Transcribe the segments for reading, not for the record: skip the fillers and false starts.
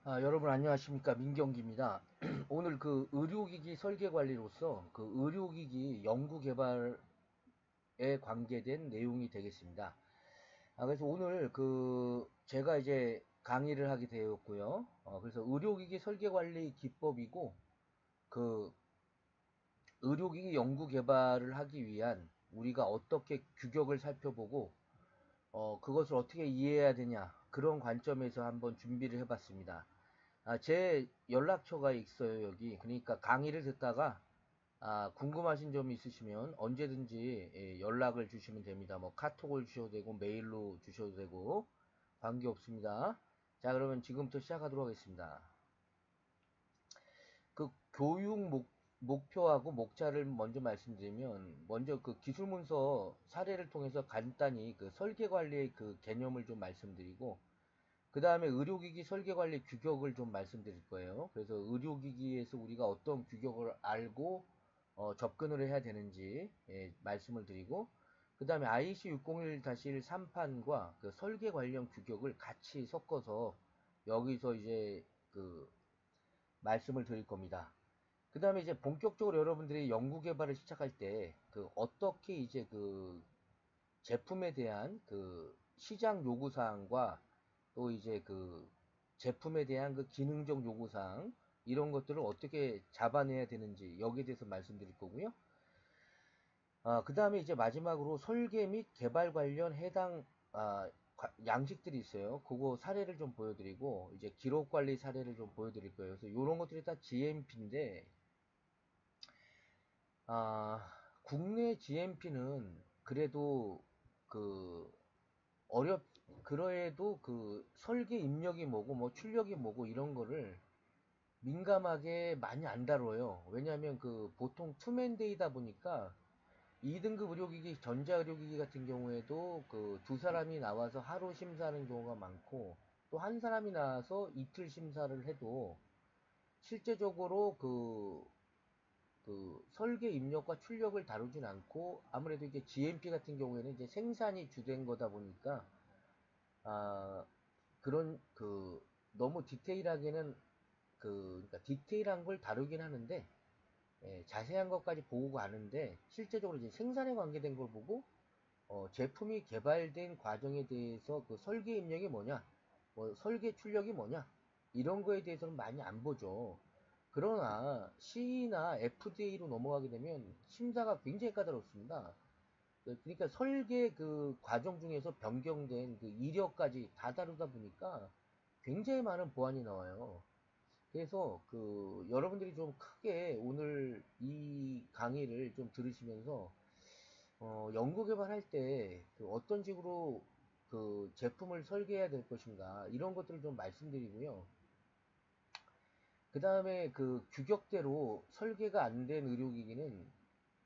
여러분 안녕하십니까, 민경기입니다. 오늘 그 의료기기 설계관리로서 그 의료기기 연구개발에 관계된 내용이 되겠습니다. 그래서 오늘 그 제가 이제 강의를 하게 되었고요. 그래서 의료기기 설계관리 기법이고 그 의료기기 연구개발을 하기 위한 우리가 어떻게 규격을 살펴보고 그것을 어떻게 이해해야 되냐, 그런 관점에서 한번 준비를 해봤습니다. 제 연락처가 있어요, 여기. 그러니까 강의를 듣다가 궁금하신 점이 있으시면 언제든지 연락을 주시면 됩니다. 뭐 카톡을 주셔도 되고 메일로 주셔도 되고 관계없습니다. 자, 그러면 지금부터 시작하도록 하겠습니다. 그 교육 목표하고 목차를 먼저 말씀드리면, 먼저 그 기술문서 사례를 통해서 간단히 그 설계 관리의 그 개념을 좀 말씀드리고, 그 다음에 의료기기 설계관리 규격을 좀 말씀드릴 거예요. 그래서 의료기기에서 우리가 어떤 규격을 알고 접근을 해야 되는지 말씀을 드리고, 그 다음에 IEC 601-1 3판과 그 설계 관련 규격을 같이 섞어서 여기서 이제 그 말씀을 드릴 겁니다. 그 다음에 이제 본격적으로 여러분들이 연구 개발을 시작할 때 그 어떻게 이제 그 제품에 대한 그 시장 요구사항과 또 이제 그 제품에 대한 그 기능적 요구사항, 이런 것들을 어떻게 잡아내야 되는지 여기에 대해서 말씀드릴 거고요. 그 다음에 이제 마지막으로 설계 및 개발 관련 해당 양식들이 있어요. 그거 사례를 좀 보여드리고 이제 기록 관리 사례를 좀 보여드릴 거예요. 그래서 이런 것들이 다 GMP인데 국내 GMP는 그래도 그 그래도 그 설계 입력이 뭐고 뭐 출력이 뭐고 이런 거를 민감하게 많이 안 다뤄요. 왜냐하면 그 보통 투맨데이다 보니까 2등급 의료기기, 전자의료기기 같은 경우에도 그 두 사람이 나와서 하루 심사하는 경우가 많고, 또 한 사람이 나와서 이틀 심사를 해도 실제적으로 그 설계 입력과 출력을 다루진 않고, 아무래도 이게 GMP 같은 경우에는 이제 생산이 주된 거다 보니까 아, 그런 그 너무 디테일하게는 그러니까 디테일한 걸 다루긴 하는데, 자세한 것까지 보고 가는데 실제적으로 이제 생산에 관계된 걸 보고 제품이 개발된 과정에 대해서 그 설계 입력이 뭐냐, 뭐 설계 출력이 뭐냐, 이런 거에 대해서는 많이 안 보죠. 그러나 CE나 FDA로 넘어가게 되면 심사가 굉장히 까다롭습니다. 그러니까 설계 그 과정 중에서 변경된 그 이력까지 다 다루다 보니까 굉장히 많은 보안이 나와요. 그래서 그 여러분들이 좀 크게 오늘 이 강의를 좀 들으시면서 연구 개발할 때그 어떤 식으로 그 제품을 설계해야 될 것인가, 이런 것들을 좀 말씀드리고요. 그 다음에 그 규격대로 설계가 안 된 의료기기는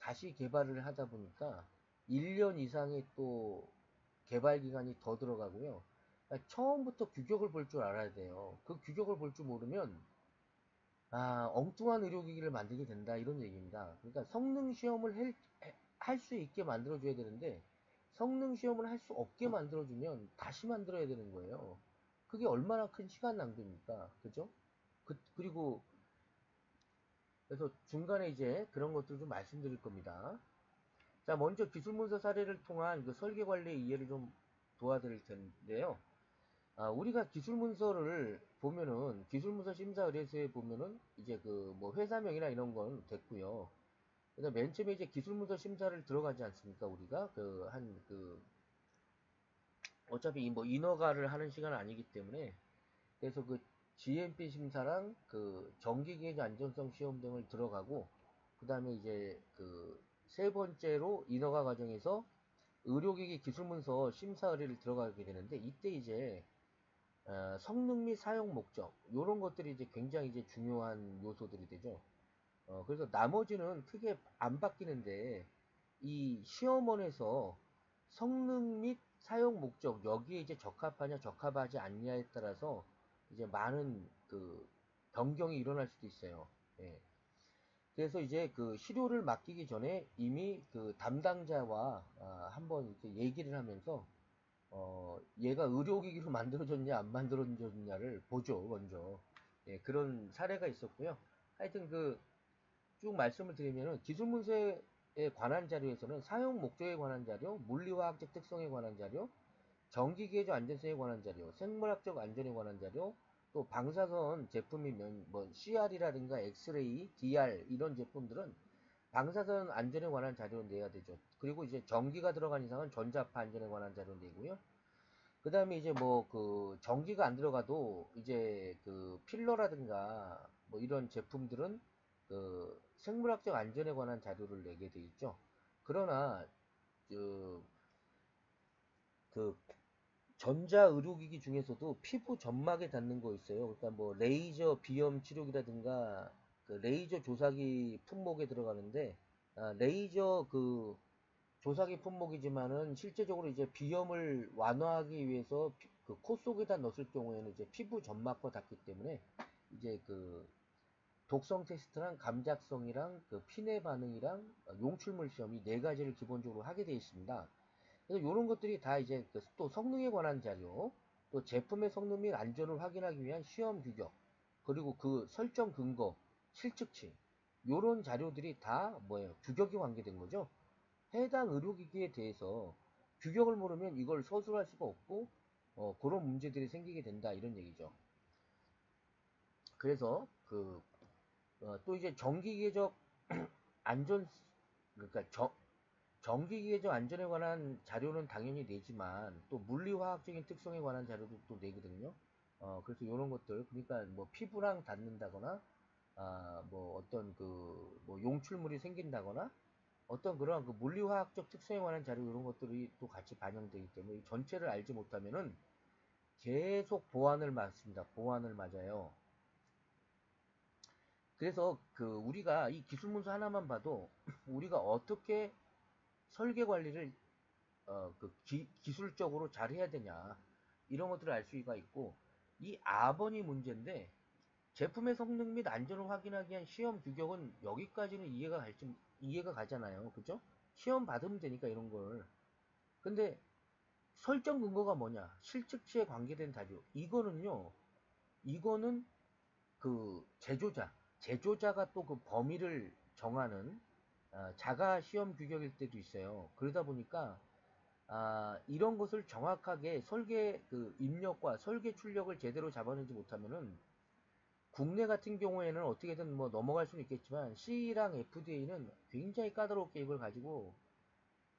다시 개발을 하다 보니까 1년 이상의 또 개발 기간이 더 들어가고요. 그러니까 처음부터 규격을 볼 줄 알아야 돼요. 그 규격을 볼 줄 모르면 엉뚱한 의료기기를 만들게 된다, 이런 얘기입니다. 그러니까 성능 시험을 할 수 있게 만들어줘야 되는데 성능 시험을 할 수 없게 만들어주면 다시 만들어야 되는 거예요. 그게 얼마나 큰 시간 낭비입니까? 그죠? 그리고 그래서 중간에 이제 그런 것들 좀 말씀드릴 겁니다. 자, 먼저 기술문서 사례를 통한 그 설계 관리 이해를 좀 도와드릴 텐데요. 우리가 기술문서를 보면은, 기술문서 심사 의뢰서에 보면은, 이제 그, 뭐, 회사명이나 이런 건 됐고요. 그다음 맨 처음에 이제 기술문서 심사를 들어가지 않습니까, 우리가? 어차피 뭐, 인허가를 하는 시간은 아니기 때문에, 그래서 그, GMP 심사랑 그, 전기계획 안전성 시험 등을 들어가고, 그 다음에 이제 그, 세 번째로 인허가 과정에서 의료기기 기술문서 심사 의뢰를 들어가게 되는데, 이때 이제 성능 및 사용 목적, 요런 것들이 이제 굉장히 이제 중요한 요소들이 되죠. 그래서 나머지는 크게 안 바뀌는데, 이 시험원에서 성능 및 사용 목적, 여기에 이제 적합하냐 적합하지 않냐에 따라서 이제 많은 그 변경이 일어날 수도 있어요. 예. 그래서 이제 그 시료를 맡기기 전에 이미 그 담당자와 한번 이렇게 얘기를 하면서 얘가 의료기기로 만들어졌냐 안 만들어졌냐를 보죠 먼저. 예, 그런 사례가 있었고요. 하여튼 쭉 말씀을 드리면은 기술문서에 관한 자료에서는 사용 목적에 관한 자료, 물리화학적 특성에 관한 자료, 전기기계적 안전성에 관한 자료, 생물학적 안전에 관한 자료, 또 방사선 제품이면 뭐 CR이라든가 엑스레이, DR 이런 제품들은 방사선 안전에 관한 자료를 내야 되죠. 그리고 이제 전기가 들어간 이상은 전자파 안전에 관한 자료를 내고요. 그 다음에 이제 전기가 안 들어가도 이제 필러라든가 뭐 이런 제품들은 생물학적 안전에 관한 자료를 내게 돼 있죠. 그러나 그, 그 전자 의료기기 중에서도 피부 점막에 닿는 거 있어요. 그러니까 뭐 레이저 비염 치료기라든가 레이저 조사기 품목에 들어가는데 레이저 조사기 품목이지만은 실제적으로 이제 비염을 완화하기 위해서 코 속에다 넣었을 경우에는 이제 피부 점막과 닿기 때문에 이제 독성 테스트랑 감작성이랑 피내 반응이랑 용출물 시험 이 네 가지를 기본적으로 하게 되어 있습니다. 그래서 이런 것들이 다 이제 또 성능에 관한 자료, 또 제품의 성능 및 안전을 확인하기 위한 시험 규격, 그리고 설정 근거, 실측치, 이런 자료들이 다 뭐예요? 규격이 관계된 거죠. 해당 의료기기에 대해서 규격을 모르면 이걸 서술할 수가 없고 그런 문제들이 생기게 된다 이런 얘기죠. 그래서 또 이제 정기계적 안전 그러니까 정기계적 안전에 관한 자료는 당연히 내지만 또 물리화학적인 특성에 관한 자료도 또 내거든요. 그래서 이런 것들 그러니까 뭐 피부랑 닿는다거나 뭐 어떤 뭐 용출물이 생긴다거나 어떤 그런 물리화학적 특성에 관한 자료 이런 것들이 또 같이 반영되기 때문에 전체를 알지 못하면은 계속 보완을 맞습니다. 보완을 맞아요. 그래서 우리가 이 기술문서 하나만 봐도 우리가 어떻게 설계 관리를 기술적으로 잘 해야 되냐 이런 것들을 알 수가 있고 이 R번이 문제인데 제품의 성능 및 안전을 확인하기 위한 시험 규격은 여기까지는 이해가 가잖아요. 그죠? 시험 받으면 되니까 이런 걸. 근데 설정 근거가 뭐냐? 실측치에 관계된 자료. 이거는 제조자가 또 범위를 정하는 자가 시험 규격일 때도 있어요. 그러다 보니까 이런 것을 정확하게 설계 입력과 설계 출력을 제대로 잡아내지 못하면은 국내 같은 경우에는 어떻게든 뭐 넘어갈 수는 있겠지만 CE랑 FDA는 굉장히 까다롭게 이걸 가지고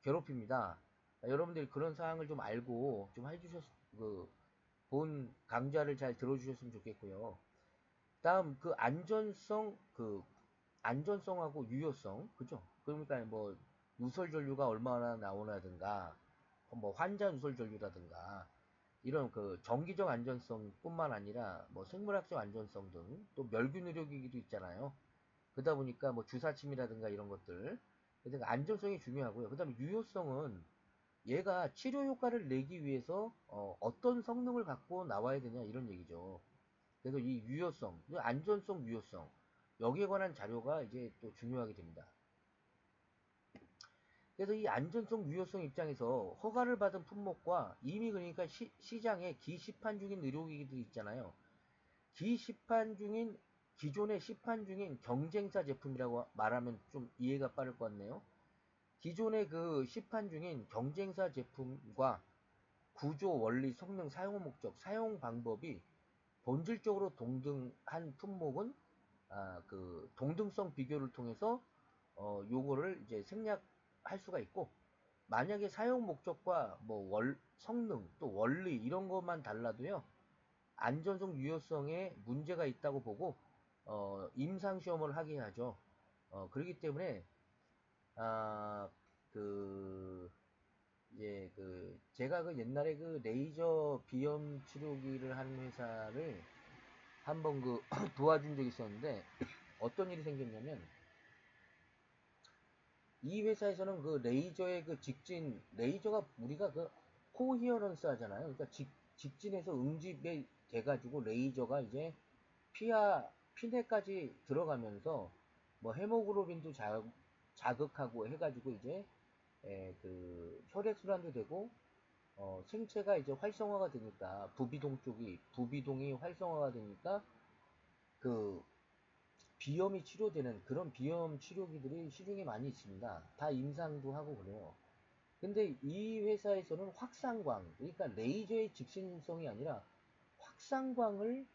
괴롭힙니다. 여러분들이 그런 사항을 좀 알고 좀 본 강좌를 잘 들어주셨으면 좋겠고요. 다음 안전성하고 유효성 그죠? 그러니까 뭐 누설 전류가 얼마나 나오나든가 뭐 환자 누설 전류라든가 이런 정기적 안전성뿐만 아니라 뭐 생물학적 안전성 등 또 멸균 의료기기도 있잖아요. 그러다 보니까 뭐 주사침이라든가 이런 것들 그래서 안전성이 중요하고요. 그다음에 유효성은 얘가 치료 효과를 내기 위해서 어떤 성능을 갖고 나와야 되냐 이런 얘기죠. 그래서 이 유효성, 안전성, 유효성 여기에 관한 자료가 이제 또 중요하게 됩니다. 그래서 이 안전성, 유효성 입장에서 허가를 받은 품목과 이미 그러니까 시장에 기시판 중인 의료기기들이 있잖아요. 기존에 시판 중인 경쟁사 제품이라고 말하면 좀 이해가 빠를 것 같네요. 기존의 시판 중인 경쟁사 제품과 구조, 원리, 성능, 사용 목적, 사용 방법이 본질적으로 동등한 품목은 동등성 비교를 통해서 요거를 이제 생략할 수가 있고 만약에 사용 목적과 뭐 성능 또 원리 이런 것만 달라도요 안전성 유효성에 문제가 있다고 보고 임상 시험을 하게 하죠. 그렇기 때문에 아, 그 이제 제가 옛날에 레이저 비염 치료기를 하는 회사를 한번 도와준 적이 있었는데 어떤 일이 생겼냐면 이 회사에서는 레이저의 레이저가 우리가 코히어런스 하잖아요. 그러니까 직진해서 응집이 돼가지고 레이저가 이제 피내까지 들어가면서 뭐 헤모글로빈도 자극하고 해가지고 이제 혈액순환도 되고 생체가 이제 활성화가 되니까 부비동이 활성화가 되니까 그 비염이 치료되는 그런 비염 치료기들이 시중에 많이 있습니다. 다 임상도 하고 그래요. 근데 이 회사에서는 확산광, 그러니까 레이저의 직신성이 아니라 확산광을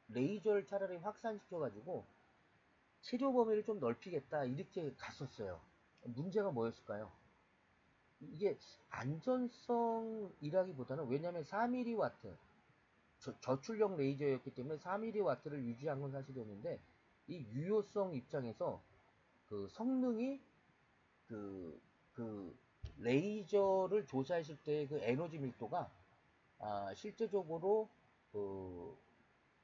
레이저를 차라리 확산시켜가지고 치료 범위를 좀 넓히겠다 이렇게 갔었어요. 문제가 뭐였을까요? 이게 안전성이라기보다는 왜냐하면 4mW 저출력 레이저였기 때문에 4mW를 유지한 건 사실이었는데 이 유효성 입장에서 그 성능이 그, 그 레이저를 조사했을 때 그 에너지 밀도가 실제적으로 그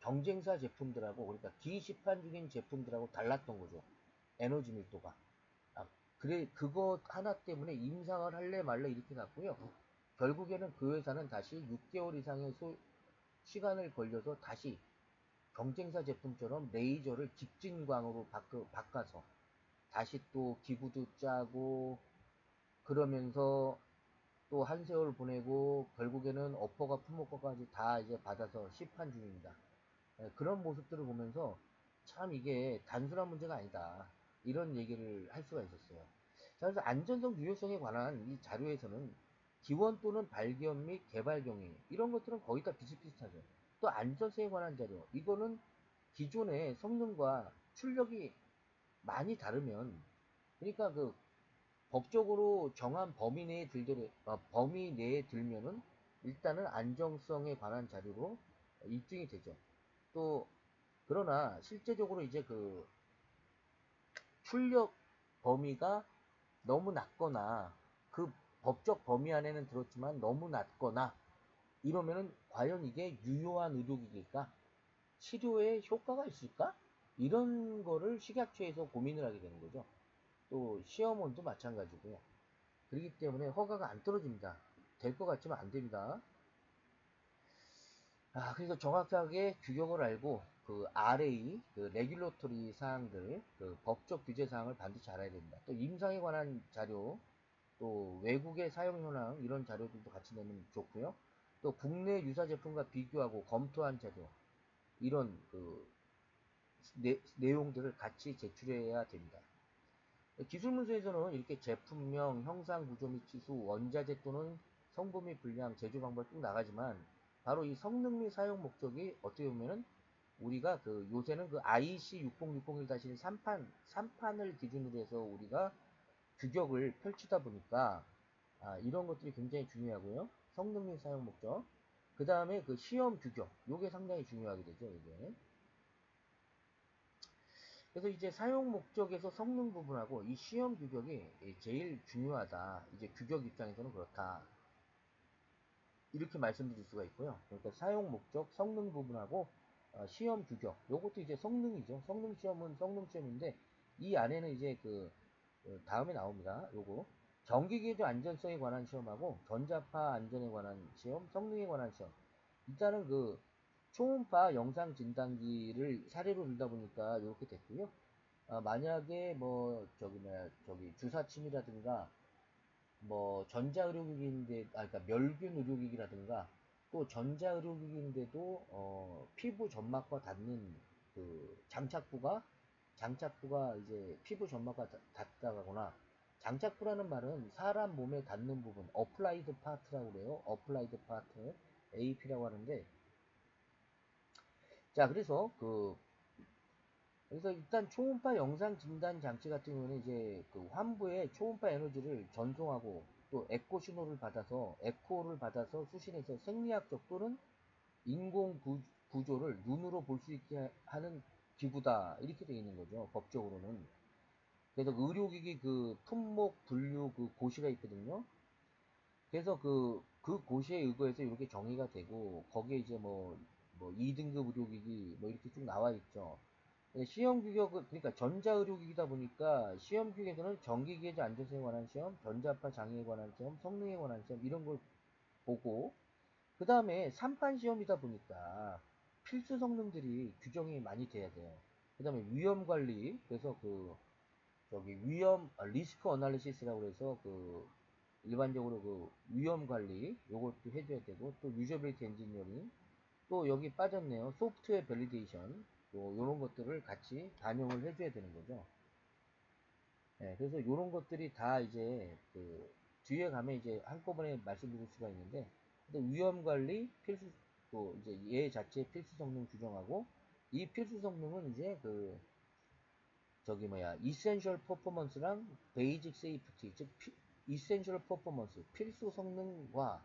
경쟁사 제품들하고 그러니까 기시판 중인 제품들하고 달랐던 거죠. 에너지 밀도가. 그래 그거 하나 때문에 임상을 할래 말래 이렇게 갔고요. 결국에는 그 회사는 다시 6개월 이상의 시간을 걸려서 다시 경쟁사 제품처럼 레이저를 직진광으로 바꿔서 다시 또 기구도 짜고 그러면서 또 한 세월 보내고 결국에는 어퍼가 품목과까지 다 이제 받아서 시판 중입니다. 그런 모습들을 보면서 참 이게 단순한 문제가 아니다. 이런 얘기를 할 수가 있었어요. 자, 그래서 안전성 유효성에 관한 이 자료에서는 기원 또는 발견 및 개발 경위 이런 것들은 거의 다 비슷비슷하죠. 또 안전성에 관한 자료 이거는 기존의 성능과 출력이 많이 다르면 그러니까 그 법적으로 정한 범위 내에 들면은 일단은 안정성에 관한 자료로 입증이 되죠. 또 그러나 실제적으로 이제 그 출력 범위가 너무 낮거나 그 법적 범위 안에는 들었지만 너무 낮거나 이러면은 과연 이게 유효한 의료기기일까? 치료에 효과가 있을까? 이런 거를 식약처에서 고민을 하게 되는 거죠. 또 시험원도 마찬가지고요. 그렇기 때문에 허가가 안 떨어집니다. 될 것 같지만 안 됩니다. 그래서 정확하게 규격을 알고 그 RA, 그 레귤러토리 사항들, 그 법적 규제 사항을 반드시 알아야 됩니다. 또 임상에 관한 자료, 또 외국의 사용 현황 이런 자료들도 같이 내면 좋고요. 또 국내 유사 제품과 비교하고 검토한 자료 이런 그 내용들을 같이 제출해야 됩니다. 기술문서에서는 이렇게 제품명, 형상 구조 및 치수, 원자재 또는 성분 및 분량, 제조 방법 쭉 나가지만 바로 이 성능 및 사용 목적이 어떻게 보면은 우리가 그 요새는 그 IEC 60601-3판을 기준으로 해서 우리가 규격을 펼치다 보니까 이런 것들이 굉장히 중요하고요. 성능 및 사용 목적. 그 다음에 그 시험 규격. 요게 상당히 중요하게 되죠, 이게. 그래서 이제 사용 목적에서 성능 부분하고 이 시험 규격이 제일 중요하다. 이제 규격 입장에서는 그렇다. 이렇게 말씀드릴 수가 있고요. 그러니까 사용 목적, 성능 부분하고 시험 규격. 요것도 이제 성능이죠. 성능 시험은 성능 시험인데 이 안에는 이제 그 다음에 나옵니다. 요거 전기계조 안전성에 관한 시험하고 전자파 안전에 관한 시험, 성능에 관한 시험. 일단은 그 초음파 영상 진단기를 사례로 들다 보니까 이렇게 됐고요. 만약에 뭐 저기 주사침이라든가 뭐 전자의료기기인데 그러니까 멸균 의료기기라든가 또 전자의료기기인데도 피부 점막과 닿는 그 장착부가 이제 피부 점막과 닿다거나 장착부라는 말은 사람 몸에 닿는 부분 어플라이드 파트라고 그래요. 어플라이드 파트 AP라고 하는데 자 그래서 일단 초음파 영상 진단 장치 같은 경우는 이제 그 환부에 초음파 에너지를 전송하고 또 에코를 받아서 수신해서 생리학적 또는 인공 구조를 눈으로 볼 수 있게 하는 기구다. 이렇게 되어 있는 거죠. 법적으로는. 그래서 의료기기 그 품목 분류 그 고시가 있거든요. 그래서 그 고시에 의거해서 이렇게 정의가 되고 거기에 이제 뭐 2등급 의료기기 뭐 이렇게 쭉 나와 있죠. 시험 규격은 그러니까 전자의료기기다 보니까 시험 규격에서는 전기계조 안전성에 관한 시험, 전자파 장애에 관한 시험, 성능에 관한 시험 이런 걸 보고 그 다음에 3판 시험이다 보니까 필수 성능들이 규정이 많이 돼야 돼요. 그 다음에 위험 관리 그래서 그 저기 위험 리스크 어널리시스라고 해서 그 일반적으로 그 위험 관리 요것도 해줘야 되고, 또 유저빌리티 엔지니어링, 또 여기 빠졌네요. 소프트웨어 밸리데이션, 또 요런 것들을 같이 반영을 해줘야 되는 거죠. 네, 그래서 요런 것들이 다 이제 그 뒤에 가면 이제 한꺼번에 말씀드릴 수가 있는데, 근데 위험 관리 필수, 또 이제 얘 자체의 필수 성능 규정하고, 이 필수 성능은 이제 그 저기 뭐야 이센셜 퍼포먼스랑 베이직 세이프티, 즉 이센셜 퍼포먼스 필수 성능과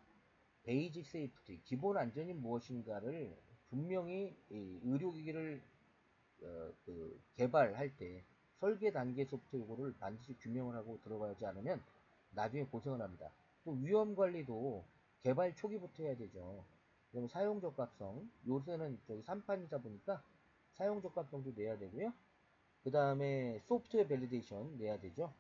베이직 세이프티 기본 안전이 무엇인가를 분명히 이 의료기기를 그 개발할 때 설계 단계에서부터 이거를 반드시 규명을 하고 들어가지 않으면 나중에 고생을 합니다. 또 위험 관리도 개발 초기부터 해야 되죠. 그럼 사용 적합성, 요새는 저기 3판이다 보니까 사용 적합성도 내야 되고요. 그 다음에 소프트웨어 밸리데이션 내야 되죠.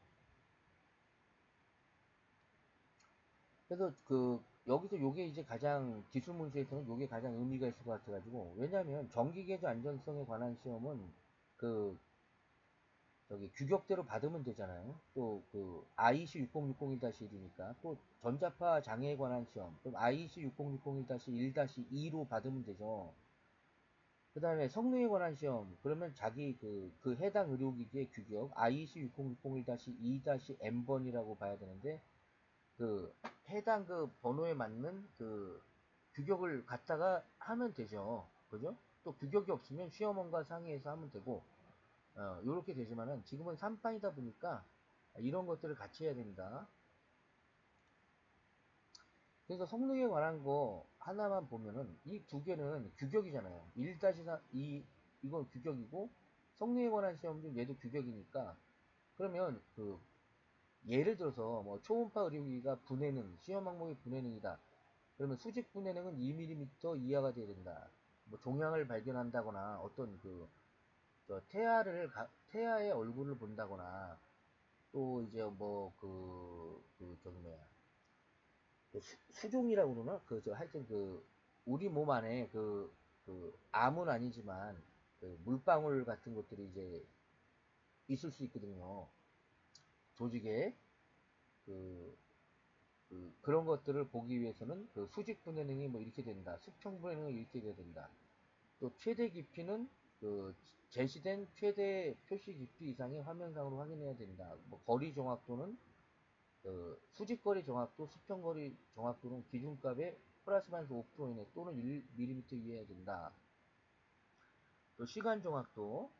그래서 그 여기서 요게 이제 가장 기술 문제에서는 요게 가장 의미가 있을 것 같아가지고, 왜냐하면 전기계조 안전성에 관한 시험은 그 저기 규격대로 받으면 되잖아요. 또 그 IEC 60601-1이니까 또 전자파 장애에 관한 시험, 그럼 IEC 60601-1-2로 받으면 되죠. 그 다음에 성능에 관한 시험, 그러면 자기 그 해당 의료기기의 규격 IEC 60601-2-M번이라고 봐야 되는데, 그 해당 그 번호에 맞는 그 규격을 갖다가 하면 되죠. 그죠? 또 규격이 없으면 시험원과 상의해서 하면 되고, 요렇게 되지만은 지금은 3판이다 보니까 이런 것들을 같이 해야 됩니다. 그래서 성능에 관한 거 하나만 보면은 이 두 개는 규격이잖아요. 1-4, 이건 규격이고, 성능에 관한 시험도 얘도 규격이니까, 그러면 그 예를 들어서 뭐 초음파 의료기기가 분해능, 시험 항목이 분해능이다. 그러면 수직 분해능은 2mm 이하가 돼야 된다. 뭐 종양을 발견한다거나 어떤 태아의 얼굴을 본다거나, 또 이제 뭐 저기 뭐야 수종이라고 그러나 하여튼 우리 몸 안에 암은 아니지만 그 물방울 같은 것들이 이제 있을 수 있거든요. 조직에 그, 그런 것들을 보기 위해서는 그 수직 분해능이 뭐 이렇게 된다, 수평 분해능이 이렇게 돼야 된다. 또 최대 깊이는 그 제시된 최대 표시 깊이 이상의 화면상으로 확인해야 된다. 뭐 거리 정확도는 수직거리 정확도, 수평거리 정확도는 기준값의 플러스 마이너스 5% 이내 또는 1mm 이해해야 된다. 또 시간 정확도,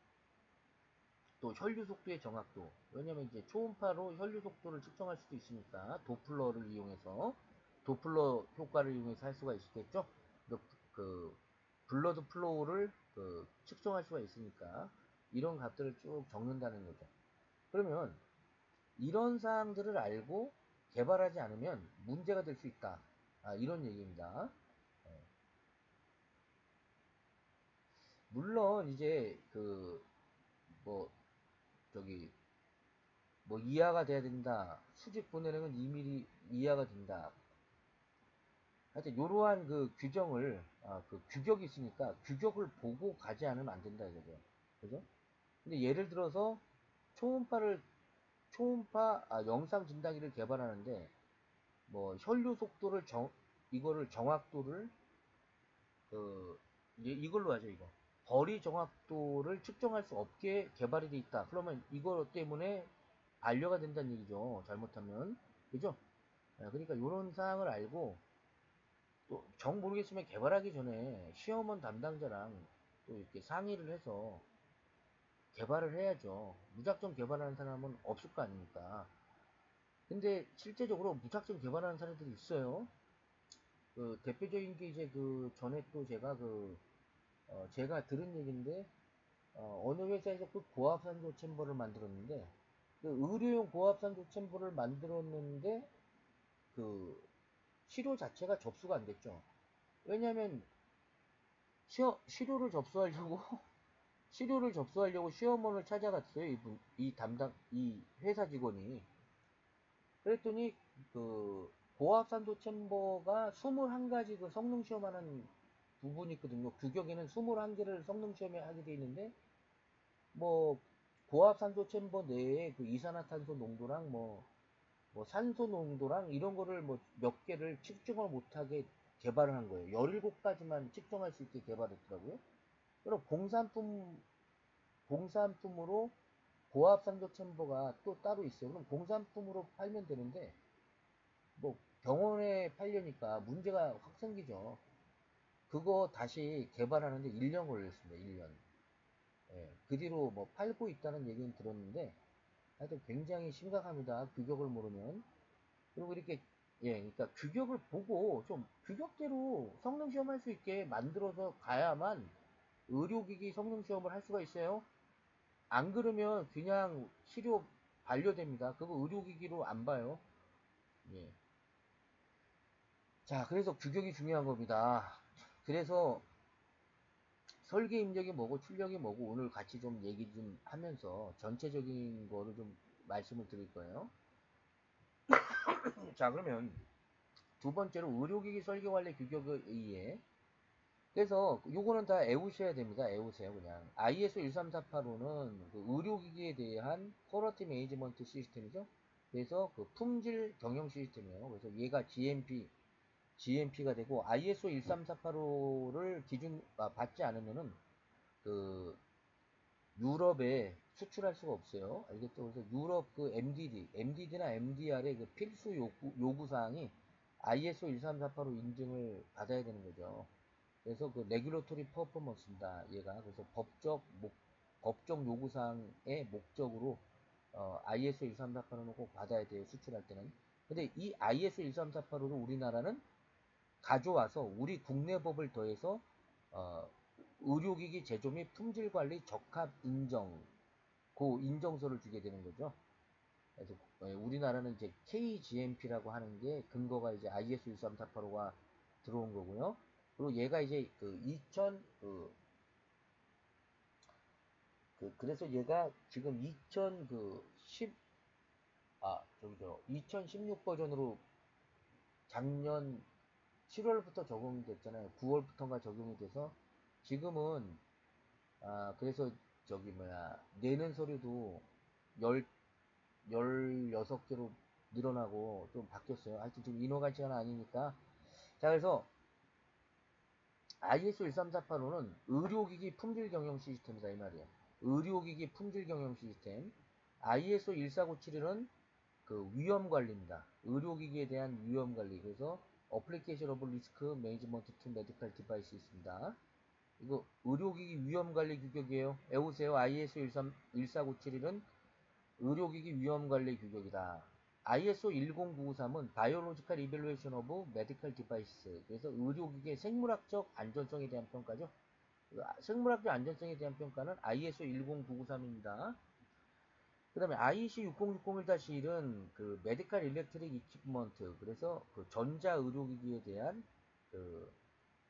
또 혈류 속도의 정확도. 왜냐면 이제 초음파로 혈류 속도를 측정할 수도 있으니까 도플러를 이용해서, 도플러 효과를 이용해서 할 수가 있겠죠. 그 블러드 플로우를 측정할 수가 있으니까 이런 값들을 쭉 적는다는 거죠. 그러면 이런 사항들을 알고 개발하지 않으면 문제가 될 수 있다. 이런 얘기입니다. 물론 이제 뭐 저기 뭐 이하가 돼야 된다. 수직 분해량은 2mm 이하가 된다. 하여튼 이러한 그 규정을 그 규격이 있으니까 규격을 보고 가지 않으면 안 된다 이거죠. 그죠? 근데 예를 들어서 초음파를 영상 진단기를 개발하는데 뭐 혈류 속도를 이거를 정확도를 이걸로 하죠 이거. 거리 정확도를 측정할 수 없게 개발이 돼 있다. 그러면 이거 때문에 반려가 된다는 얘기죠. 잘못하면. 그죠? 그러니까 이런 사항을 알고 또 정 모르겠으면 개발하기 전에 시험원 담당자랑 또 이렇게 상의를 해서 개발을 해야죠. 무작정 개발하는 사람은 없을 거 아닙니까? 근데 실제적으로 무작정 개발하는 사람들이 있어요. 그 대표적인 게 이제 그 전에 또 제가 들은 얘기인데, 어느 회사에서 그 고압산소 챔버를 만들었는데, 그 의료용 고압산소 챔버를 만들었는데 그 치료 자체가 접수가 안 됐죠. 왜냐면 시료를 접수하려고 시료를 접수하려고 시험원을 찾아갔어요. 이 회사 직원이. 그랬더니 그 고압산소 챔버가 21가지 그 성능 시험하는 부분이 있거든요. 규격에는 21개를 성능 시험에 하게 돼 있는데, 뭐 고압산소 챔버 내에 그 이산화탄소 농도랑 뭐 뭐 산소 농도랑 이런 거를 뭐 몇 개를 측정을 못하게 개발을 한 거예요. 17가지만 측정할 수 있게 개발했더라고요. 그럼 공산품으로 고압산소 챔버가 또 따로 있어요. 그럼 공산품으로 팔면 되는데 뭐 병원에 팔려니까 문제가 확 생기죠. 그거 다시 개발하는데 1년 걸렸습니다. 1년. 예, 그 뒤로 뭐 팔고 있다는 얘기는 들었는데 하여튼 굉장히 심각합니다. 규격을 모르면. 그리고 이렇게 예, 그러니까 규격을 보고 좀 규격대로 성능 시험할 수 있게 만들어서 가야만 의료기기 성능 시험을 할 수가 있어요. 안 그러면 그냥 치료 반려됩니다. 그거 의료기기로 안 봐요. 예. 자, 그래서 규격이 중요한 겁니다. 그래서 설계 입력이 뭐고 출력이 뭐고 오늘 같이 좀 얘기 좀 하면서 전체적인 거를 좀 말씀을 드릴 거예요. 자, 그러면 두 번째로 의료기기 설계 관리 규격에 의해 그래서 요거는 다 애우셔야 됩니다. 애우세요 그냥. ISO 13485는 그 의료기기에 대한 퀄리티 매니지먼트 시스템이죠. 그래서 그 품질 경영 시스템이에요. 그래서 얘가 GMP가 되고 ISO 13485를 받지 않으면은 그 유럽에 수출할 수가 없어요. 알겠죠? 그래서 유럽 그 MDD나 MDR의 그 필수 요구사항이 ISO 13485 인증을 받아야 되는 거죠. 그래서 그 레귤러토리 퍼포먼스입니다. 얘가 그래서 법적 요구사항의 목적으로 ISO 13485는 꼭 받아야 돼요. 수출할 때는. 근데 이 ISO 13485를 우리나라는 가져와서 우리 국내 법을 더해서 어, 의료기기 제조 및 품질관리 적합 인정 그 인정서를 주게 되는 거죠. 그래서 우리나라는 이제 KGMP라고 하는 게 근거가 이제 ISO 13485가 들어온 거고요. 그리고 얘가 이제 그 2000, 그래서 얘가 지금 2016 버전으로 작년 7월부터 적용됐잖아요. 9월부터인가 적용이 돼서 지금은, 그래서 내는 서류도 16개로 늘어나고 좀 바뀌었어요. 하여튼 지금 인허가시간 아니니까. 자, 그래서 ISO 13485는 의료기기 품질 경영 시스템이다 이 말이에요. 의료기기 품질 경영 시스템. ISO 14971은 그 위험 관리입니다. 의료기기에 대한 위험 관리. 그래서 어플리케이션 오브 리스크 매니지먼트 투 메디컬 디바이스 있습니다. 이거 의료기기 위험 관리 규격이에요. 외우세요. ISO 14971은 의료기기 위험 관리 규격이다. ISO 10993은 바이오로지컬 이벨루에이션 오브 메디컬 디바이스. 그래서 의료기기의 생물학적 안전성에 대한 평가죠. 생물학적 안전성에 대한 평가는 ISO 10993입니다. 그 다음에 IEC 60601-1은 그 메디컬 일렉트릭 이퀴프먼트. 그래서 그 전자 의료기기에 대한 그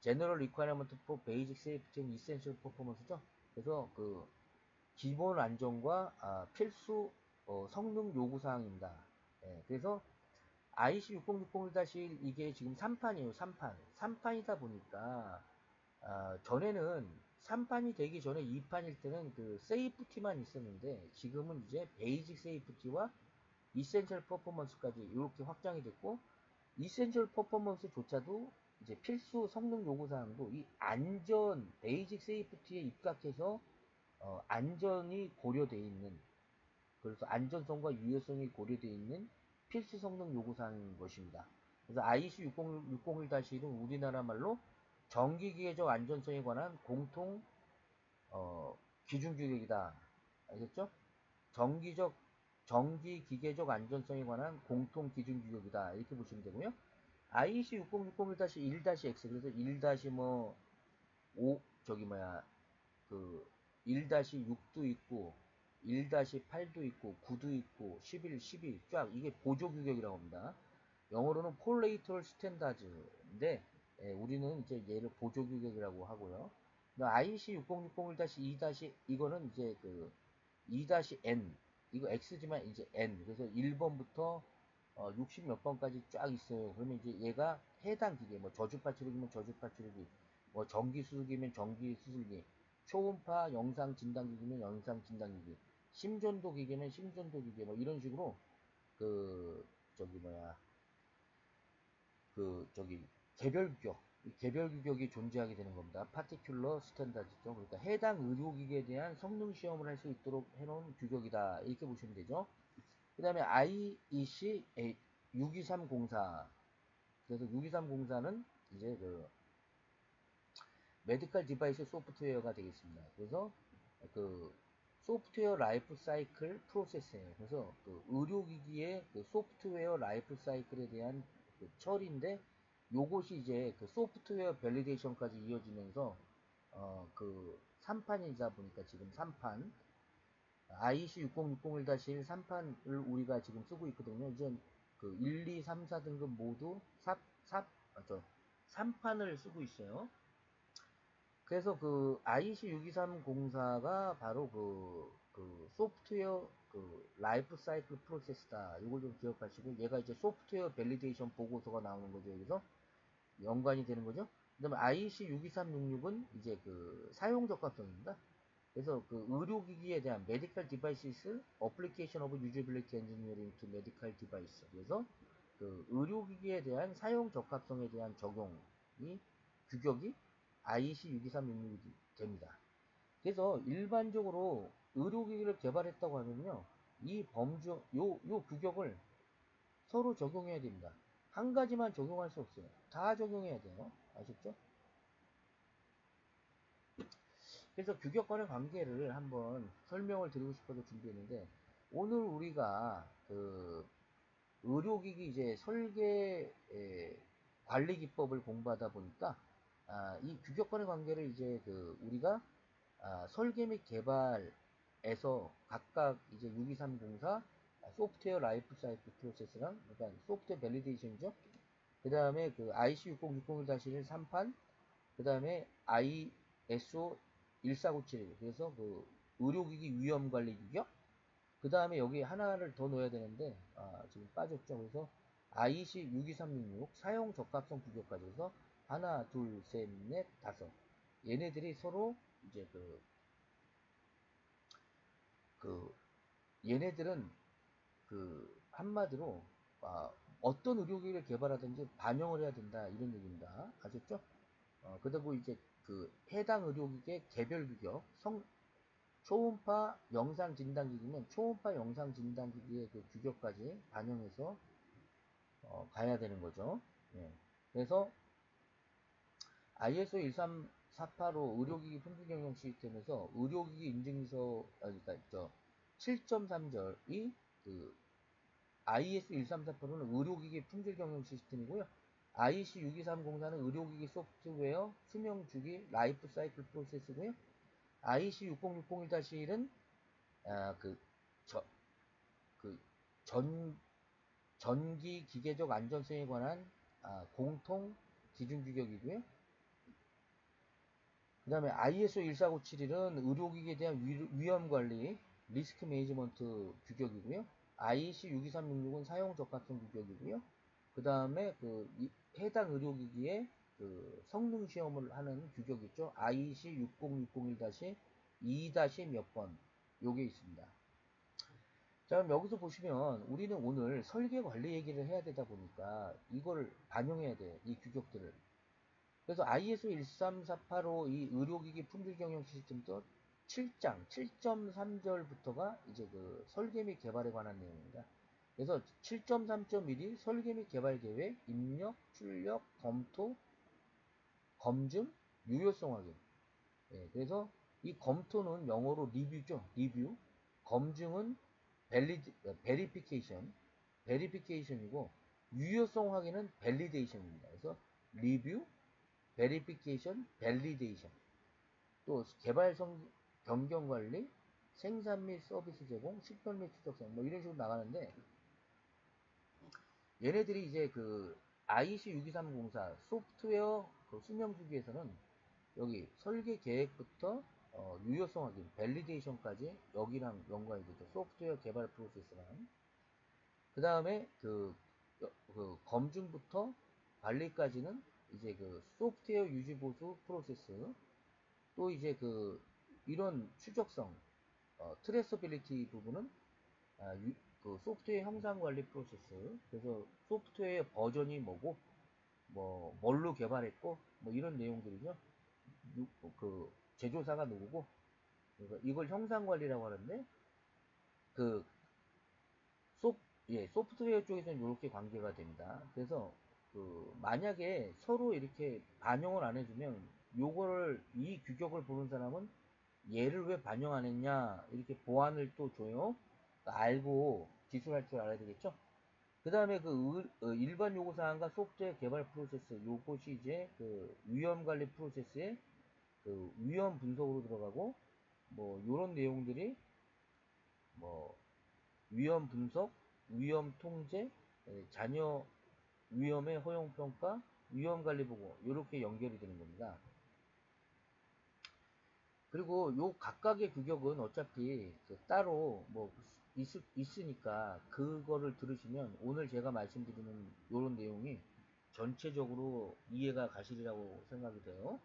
제너럴 리ኳ어먼트 포 베이직 세이프티 앤 이센셜 퍼포먼스죠. 그래서 그 기본 안전과 필수 성능 요구 사항입니다. 예, 그래서 IC 6060-1 이게 지금 3판이에요. 3판. 3판이다 보니까 전에는 3판이 되기 전에 2판일 때는 그 세이프티만 있었는데 지금은 이제 베이직 세이프티와 이센셜 퍼포먼스까지 이렇게 확장이 됐고 이센셜 퍼포먼스조차도 이제 필수 성능 요구 사항도 이 안전 베이직 세이프티에 입각해서 안전이 고려되어 있는 그래서 안전성과 유효성이 고려되어 있는 필수 성능 요구사항인 것입니다. 그래서 IEC 601-1은 우리나라 말로 전기기계적 안전성에 관한 공통 기준 규격이다. 알겠죠? 전기적 전기기계적 안전성에 관한 공통 기준 규격이다. 이렇게 보시면 되고요. IEC 6060-1-X 그래서 1-뭐 5 그 1-6도 있고 1-8도 있고 9도 있고 11, 12 쫙 이게 보조 규격이라고 합니다. 영어로는 콜레이터럴 스탠다드인데 우리는 이제 얘를 보조 규격이라고 하고요. IEC 6060-2- 이거는 이제 그 2-N 이거 X지만 이제 N 그래서 1번부터 60 몇 번까지 쫙 있어요. 그러면 이제 얘가 해당 기계 뭐 저주파 치료기면 저주파 치료기 뭐 전기 수술기면 전기 수술기 초음파 영상 진단기기면 영상 진단기기 심전도 기계면 심전도 기계 뭐 이런 식으로 그 저기 뭐야 그 저기 개별 규격, 개별 규격이 존재하게 되는 겁니다. 파티큘러 스탠다드죠. 그러니까 해당 의료기기에 대한 성능 시험을 할 수 있도록 해놓은 규격이다. 이렇게 보시면 되죠. 그 다음에 IEC 62304. 그래서 62304는 이제 그 메디컬 디바이스 소프트웨어가 되겠습니다. 그래서 그 소프트웨어 라이프 사이클 프로세스예요. 그래서 그 의료기기의 그 소프트웨어 라이프 사이클에 대한 그 처리인데 요것이 이제 그 소프트웨어 밸리데이션까지 이어지면서 그 3판이다 보니까 지금 3판 IEC 6061-1 3판을 우리가 지금 쓰고 있거든요. 이제 그 1, 2, 3, 4등급 모두 3판을 쓰고 있어요. 그래서 그 IEC 62304가 바로 그 소프트웨어 그 라이프 사이클 프로세스다. 이걸 좀 기억하시고 얘가 이제 소프트웨어 밸리데이션 보고서가 나오는 거죠. 여기서 연관이 되는 거죠. 그다음에 IEC 62366은 이제 그 사용 적합성입니다. 그래서 그 의료기기에 대한 메디컬 디바이시스 어플리케이션 오브 유저빌리티 엔지니어링 투 메디컬 디바이스. 그래서 그 의료기기에 대한 사용 적합성에 대한 적용이 규격이 IEC 62366이 됩니다. 그래서 일반적으로 의료기기를 개발했다고 하면요, 이 요 규격을 서로 적용해야 됩니다. 한 가지만 적용할 수 없어요. 다 적용해야 돼요. 아셨죠? 그래서 규격과의 관계를 한번 설명을 드리고 싶어서 준비했는데, 오늘 우리가 그 의료기기 이제 설계 관리 기법을 공부하다 보니까 이 규격과의 관계를 이제 그 우리가 설계 및 개발에서 각각 이제 62304 소프트웨어 라이프 사이클 프로세스랑 그러니까 소프트웨어 밸리데이션이죠. 그 다음에 그 IC 60601-1 3판, 그 다음에 ISO 1497, 그래서 그 의료기기 위험관리 규격, 그 다음에 여기 하나를 더 넣어야 되는데 지금 빠졌죠. 그래서 IEC 62366 사용 적합성 규격까지 해서 하나, 둘, 셋, 넷, 다섯. 얘네들이 서로 이제 그 얘네들은 그 한마디로 어떤 의료기기를 개발하든지 반영을 해야 된다 이런 얘기입니다. 아셨죠? 그리고 이제 그 해당 의료기기의 개별 규격, 초음파 영상 진단기기는 초음파 영상 진단기기의 그 규격까지 반영해서 가야 되는 거죠. 예. 그래서 ISO 13485 의료기기 품질 경영 시스템에서 의료기기 인증서 그러니까 7.3절이 그 ISO 13485는 의료기기 품질 경영 시스템이고요. IEC 62304는 의료기기 소프트웨어 수명 주기 라이프 사이클 프로세스고요. IEC 60601-1은 그, 그 전기 기계적 안전성에 관한 공통 기준 규격이고요. 그 다음에 ISO 14971은 의료기기에 대한 위험 관리 리스크 매니지먼트 규격이고요. IEC 62366은 사용 적합성 규격이고요. 그 다음에 그 해당 의료기기의 그 성능 시험을 하는 규격이 있죠. IEC 60601-2- 몇 번 요게 있습니다. 자, 그럼 여기서 보시면 우리는 오늘 설계 관리 얘기를 해야 되다 보니까 이걸 반영해야 돼. 이 규격들을. 그래서 ISO 13485 이 의료기기 품질 경영 시스템도 7장 7.3절부터가 이제 그 설계 및 개발에 관한 내용입니다. 그래서 7.3.1이 설계 및 개발 계획, 입력, 출력, 검토, 검증, 유효성 확인. 예, 그래서 이 검토는 영어로 리뷰죠. 리뷰. 검증은 베리피케이션, 베리피케이션이고 유효성 확인은 밸리데이션입니다. 그래서 리뷰, 베리피케이션, 밸리데이션. 또 개발성 변경 관리, 생산 및 서비스 제공, 식별 및 추적성 뭐 이런 식으로 나가는데 얘네들이 이제 그 IEC 62304 소프트웨어 그 수명 주기에서는 여기 설계 계획부터 유효성 확인, 밸리데이션까지 여기랑 연관이 되죠. 소프트웨어 개발 프로세스랑. 그 다음에 그 검증부터 관리까지는 이제 그 소프트웨어 유지 보수 프로세스, 또 이제 이런 추적성, 트레서빌리티 부분은 그 소프트웨어 형상 관리 프로세스. 그래서 소프트웨어 버전이 뭐고, 뭐 뭘로 개발했고, 뭐 이런 내용들이죠. 그 제조사가 누구고, 그러니까 이걸 형상 관리라고 하는데, 그 소, 예, 소프트웨어 쪽에서는 이렇게 관계가 됩니다. 그래서 그 만약에 서로 이렇게 반영을 안 해주면 요거를 이 규격을 보는 사람은 얘를 왜 반영 안 했냐 이렇게 보안을 또 줘요. 그러니까 알고 기술할 줄 알아야 되겠죠. 그 다음에 그 일반 요구사항과 소프트웨어 개발 프로세스 요것이 이제 그 위험 관리 프로세스에 그 위험 분석으로 들어가고 뭐 요런 내용들이 뭐 위험 분석, 위험 통제, 자녀 위험의 허용 평가, 위험 관리 보고 이렇게 연결이 되는 겁니다. 그리고 요 각각의 규격은 어차피 그 따로 뭐 있으니까 그거를 들으시면 오늘 제가 말씀드리는 요런 내용이 전체적으로 이해가 가시리라고 생각이 돼요.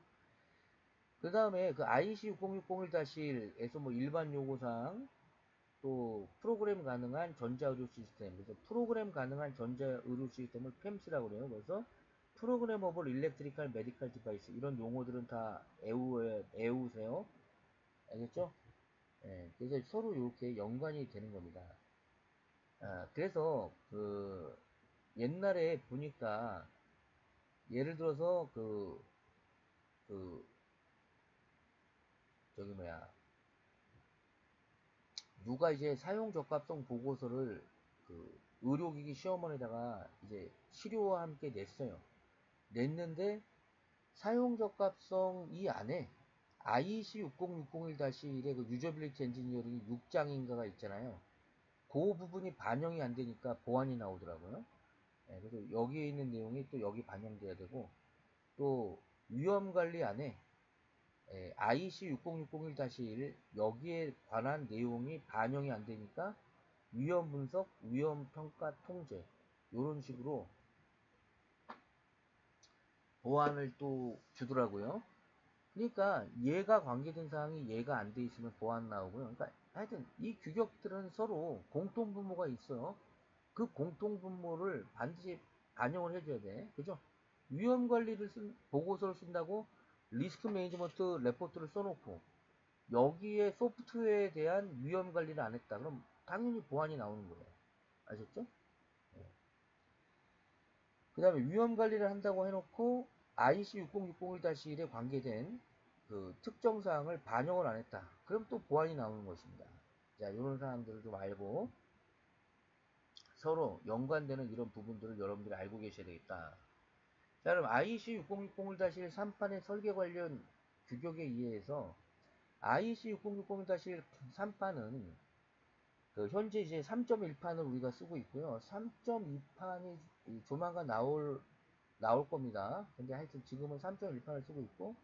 그 다음에 그 IC 6060-1-1에서 뭐 일반 요구사항 또 프로그램 가능한 전자의료 시스템, 그래서 프로그램 가능한 전자의료 시스템을 PEMS라고 그래요. 그래서 프로그래머블 일렉트리컬 메디컬 디바이스 이런 용어들은 다 애우세요. 알겠죠? 예, 그래서 서로 이렇게 연관이 되는 겁니다. 아, 그래서 그 옛날에 보니까 예를 들어서 그 저기 뭐야 누가 이제 사용 적합성 보고서를 그 의료기기 시험원에다가 이제 치료와 함께 냈어요. 냈는데 사용 적합성 이 안에 IEC 60601-1의 그 유저빌리티 엔지니어링 6장인가가 있잖아요. 그 부분이 반영이 안 되니까 보안이 나오더라고요. 예, 그래서 여기에 있는 내용이 또 여기 반영돼야 되고 또 위험 관리 안에 IEC 60601-1 여기에 관한 내용이 반영이 안 되니까 위험 분석, 위험 평가 통제 이런 식으로 보안을 또 주더라고요. 그러니까 얘가 관계된 사항이 얘가 안 돼 있으면 보안 나오고요. 그러니까 하여튼 이 규격들은 서로 공통 분모가 있어요. 그 공통 분모를 반드시 반영을 해줘야 돼. 그죠? 위험 관리를 보고서를 쓴다고 리스크 매니지먼트 레포트를 써놓고 여기에 소프트웨어에 대한 위험 관리를 안 했다. 그럼 당연히 보안이 나오는 거예요. 아셨죠? 그 다음에 위험 관리를 한다고 해놓고 IC 6060-1-1에 관계된 그 특정 사항을 반영을 안 했다. 그럼 또 보안이 나오는 것입니다. 자, 이런 사항들을 좀 알고 서로 연관되는 이런 부분들을 여러분들이 알고 계셔야 되겠다. 자, 그럼 IC 6060-1 3판의 설계 관련 규격에 의해서 IC 6060-1 3판은 그 현재 이제 3.1판을 우리가 쓰고 있고요. 3.2판이 조만간 나올 겁니다. 근데 하여튼 지금은 3.1판을 쓰고 있고,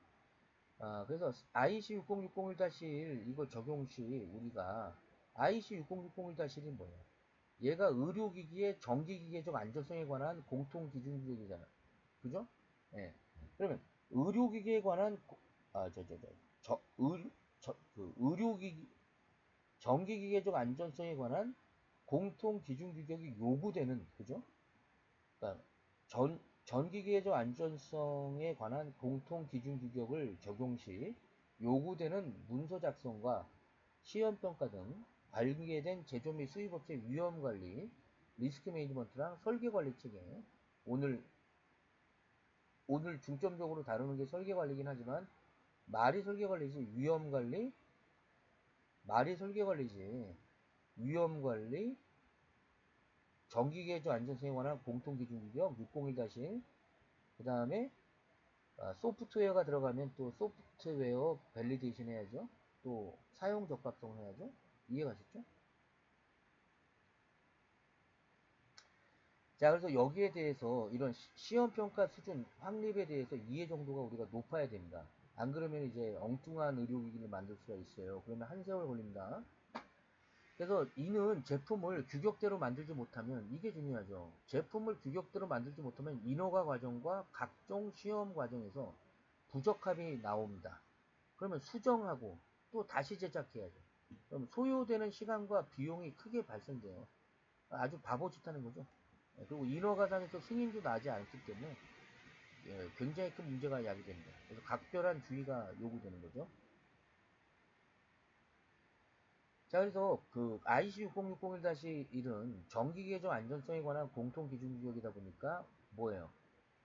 아, 그래서 IC 6060-1 이거 적용 시 우리가 IC 6060-1이 뭐예요? 얘가 의료기기의 정기기계적 안전성에 관한 공통기준규격이잖아. 그죠? 예. 그러면 의료기기에 관한 의료기기 정기기계적 안전성에 관한 공통기준규격이 요구되는 그죠? 그러니까 전기기계적 안전성에 관한 공통기준규격을 적용 시 요구되는 문서 작성과 시험평가 등 관계된 제조 및 수입업체 위험관리, 리스크 매니지먼트랑 설계관리 체계 오늘 중점적으로 다루는 게 설계관리긴 하지만 말이 설계관리지 위험관리 말이 설계관리지 위험관리 전기계조 안전성에 관한 공통기준규격 601-1 그 다음에 소프트웨어가 들어가면 또 소프트웨어 밸리데이션 해야죠. 또 사용 적합성 해야죠. 이해가셨죠? 자, 그래서 여기에 대해서 이런 시험평가 수준 확립에 대해서 이해 정도가 우리가 높아야 됩니다. 안 그러면 이제 엉뚱한 의료기기를 만들 수가 있어요. 그러면 한 세월 걸립니다. 그래서 이는 제품을 규격대로 만들지 못하면 이게 중요하죠. 제품을 규격대로 만들지 못하면 인허가 과정과 각종 시험 과정에서 부적합이 나옵니다. 그러면 수정하고 또 다시 제작해야죠. 그럼 소요되는 시간과 비용이 크게 발생돼요. 아주 바보짓 하는 거죠. 그리고 인허가상에서 승인도 나지 않기 때문에 굉장히 큰 문제가 야기됩니다. 그래서 각별한 주의가 요구되는 거죠. 자, 그래서 그 IC60601-1은 전기계정 안전성에 관한 공통 기준 구역이다 보니까 뭐예요?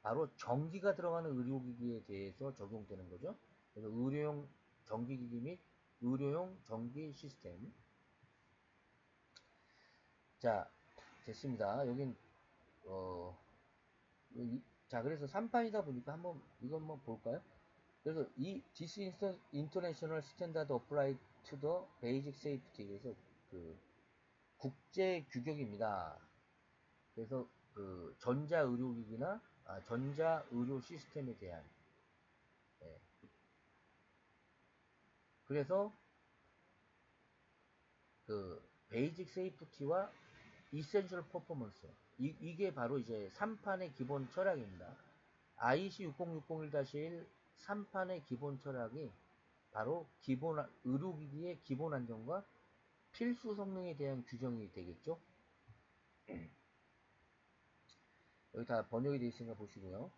바로 전기가 들어가는 의료기기에 대해서 적용되는 거죠. 그래서 의료용 전기기기 및 의료용 전기 시스템. 자, 됐습니다. 여긴 자, 그래서 3판이다 보니까 한번 이거 한번 볼까요? 그래서 이 This International Standard Applied to the Basic Safety, 그래서 그 국제 규격입니다. 그래서 그 전자 의료기기나 전자 의료 시스템에 대한, 예. 그래서 그 베이직 세이프티와 이센셜 퍼포먼스, 이게 바로 이제 3판의 기본 철학입니다. IEC 60601-1 3판의 기본 철학이 바로 기본 의료기기의 기본 안전과 필수 성능에 대한 규정이 되겠죠. 여기 다 번역이 되어 있으니까 보시고요.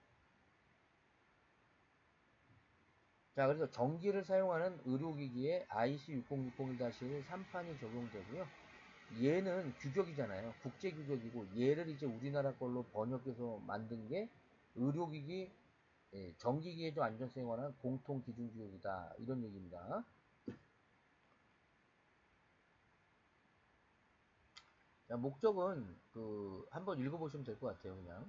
자, 그래서 전기를 사용하는 의료기기에 IC 60601-1 3판이 적용되고요. 얘는 규격이잖아요. 국제 규격이고, 얘를 이제 우리나라 걸로 번역해서 만든 게 의료기기, 전기기계적 안전성에 관한 공통 기준 규격이다, 이런 얘기입니다. 자, 목적은 한번 읽어보시면 될 것 같아요, 그냥.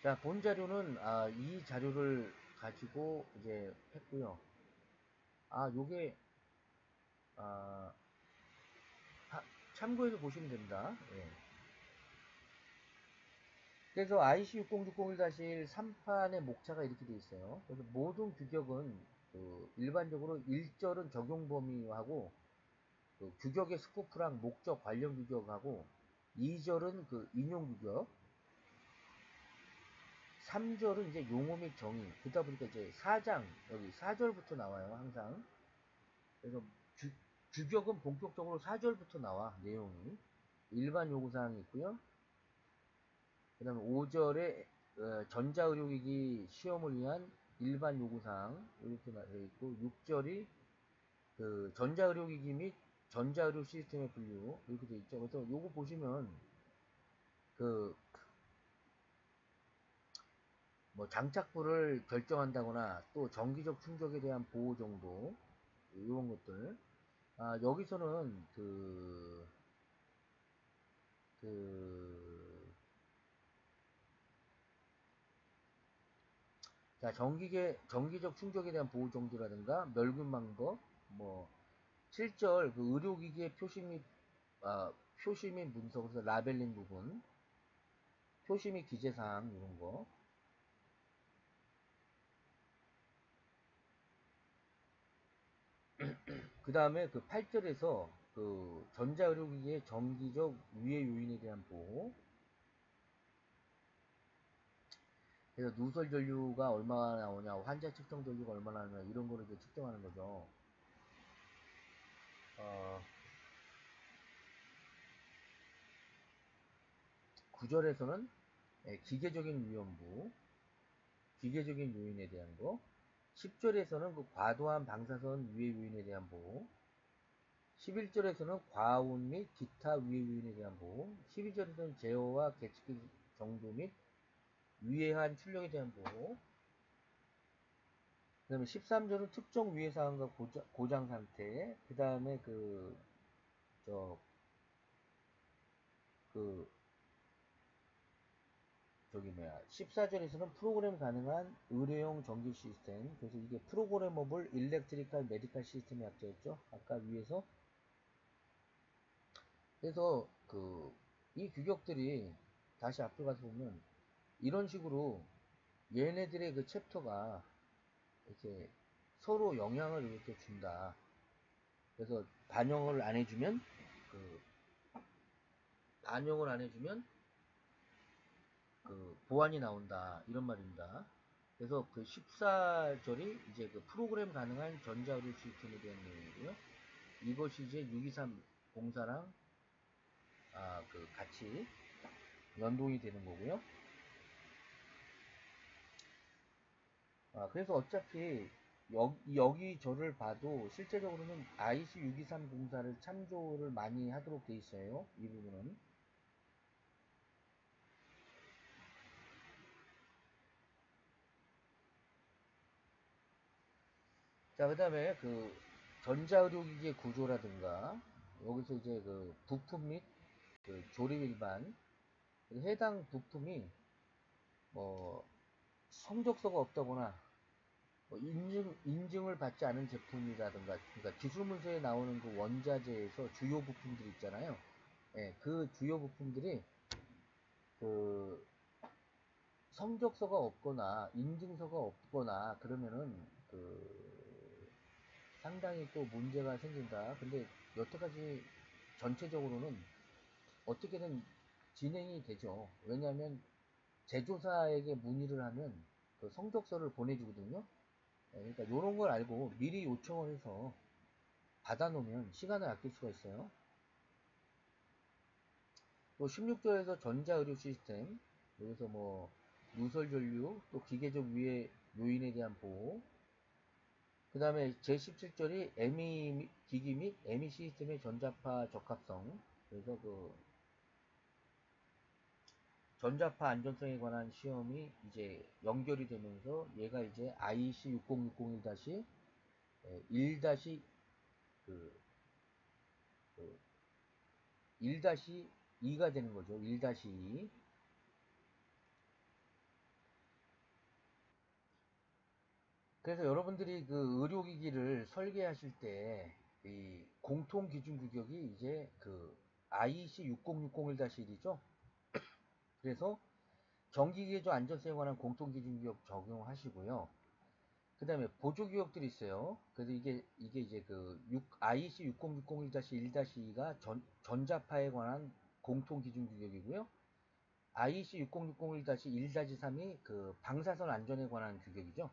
자, 본 자료는 이 자료를 가지고 이제 했고요. 요게 아, 참고해서 보시면 됩니다. 예. 그래서 IC60601-1 3판의 목차가 이렇게 되어 있어요. 그래서 모든 규격은 일반적으로 1절은 적용 범위하고 규격의 스코프랑 목적 관련 규격하고, 2절은 인용 규격, 3절은 이제 용어 및 정의. 그러다 보니까 이제 4장, 여기 4절부터 나와요, 항상. 그래서 규격은 본격적으로 4절부터 나와, 내용이. 일반 요구사항이 있고요. 그 다음에 5절에 전자의료기기 시험을 위한 일반 요구사항, 이렇게 되어 있고, 6절이 전자의료기기 및 전자의료 시스템의 분류, 이렇게 되어 있죠. 그래서 요거 보시면 그 뭐 장착부를 결정한다거나 또 정기적 충격에 대한 보호 정도, 이런 것들. 여기서는 그 자, 정기적 충격에 대한 보호 정도라든가 멸균 방법, 뭐 7절 의료기기의 표시 및 문서, 그래서 라벨링 부분, 표시 및 기재사항 이런 거. 그 다음에 8절에서 전자의료기기의 정기적 유해 요인에 대한 보호. 그래서 누설 전류가 얼마나 나오냐, 환자 측정 전류가 얼마나 나오냐, 이런 거를 이제 측정하는 거죠. 9절에서는 기계적인 위험부, 기계적인 요인에 대한 거. 10절에서는 과도한 방사선 유해 요인에 대한 보호. 11절에서는 과온 및 기타 유해 요인에 대한 보호. 12절에서는 제어와 계측기 정도 및 유해한 출력에 대한 보호. 그 다음에 13절은 특정 유해 사항과 고장 상태. 그 다음에 그, 저기 뭐야, 14절에서는 프로그램 가능한 의료용 전기 시스템. 그래서 이게 프로그래머블 일렉트리컬 메디컬 시스템의 약자였죠, 아까 위에서. 그래서 이 규격들이 다시 앞으로 가서 보면 이런 식으로 얘네들의 챕터가 이렇게 서로 영향을 이렇게 준다. 그래서 반영을 안 해주면 그 반영을 안 해주면 보안이 나온다, 이런 말입니다. 그래서 14절이 이제 프로그램 가능한 전자의료 시스템에 대한 내용이고요. 이것이 이제 623 공사랑 그 같이 연동이 되는 거고요. 그래서 어차피 여기 저를 봐도 실제적으로는 IC623 공사를 참조를 많이 하도록 돼 있어요. 이 부분은. 자, 그 다음에 그 전자의료기기의 구조라든가 여기서 이제 그 부품 및 그 조립 일반 해당 부품이 뭐 성적서가 없다거나 뭐 인증을 받지 않은 제품이라든가 그러니까 기술문서에 나오는 그 원자재에서 주요 부품들 있잖아요. 예, 그 주요 부품들이 그 성적서가 없거나 인증서가 없거나 그러면은 그 상당히 또 문제가 생긴다. 근데 여태까지 전체적으로는 어떻게든 진행이 되죠. 왜냐하면 제조사에게 문의를 하면 그 성적서를 보내주거든요. 그러니까 이런 걸 알고 미리 요청을 해서 받아놓으면 시간을 아낄 수가 있어요. 또 16조에서 전자의료 시스템, 여기서 뭐 누설 전류, 또 기계적 위해 요인에 대한 보호, 그 다음에 제17절이 ME 기기 및 ME 시스템의 전자파 적합성, 그래서 그 전자파 안전성에 관한 시험이 이제 연결이 되면서 얘가 이제 IC 6061-1 그, 그 1-2가 되는 거죠. 1-2. 그래서 여러분들이 그 의료기기를 설계하실 때 이 공통 기준 규격이 이제 그 IEC 60601-1이죠. 그래서 전기기계조 안전성에 관한 공통 기준 규격 적용하시고요. 그 다음에 보조규격들이 있어요. 그래서 이게 이제 그 IEC 6060-1-2가 전자파에 관한 공통 기준 규격이고요. IEC 6060-1-3이 그 방사선 안전에 관한 규격이죠.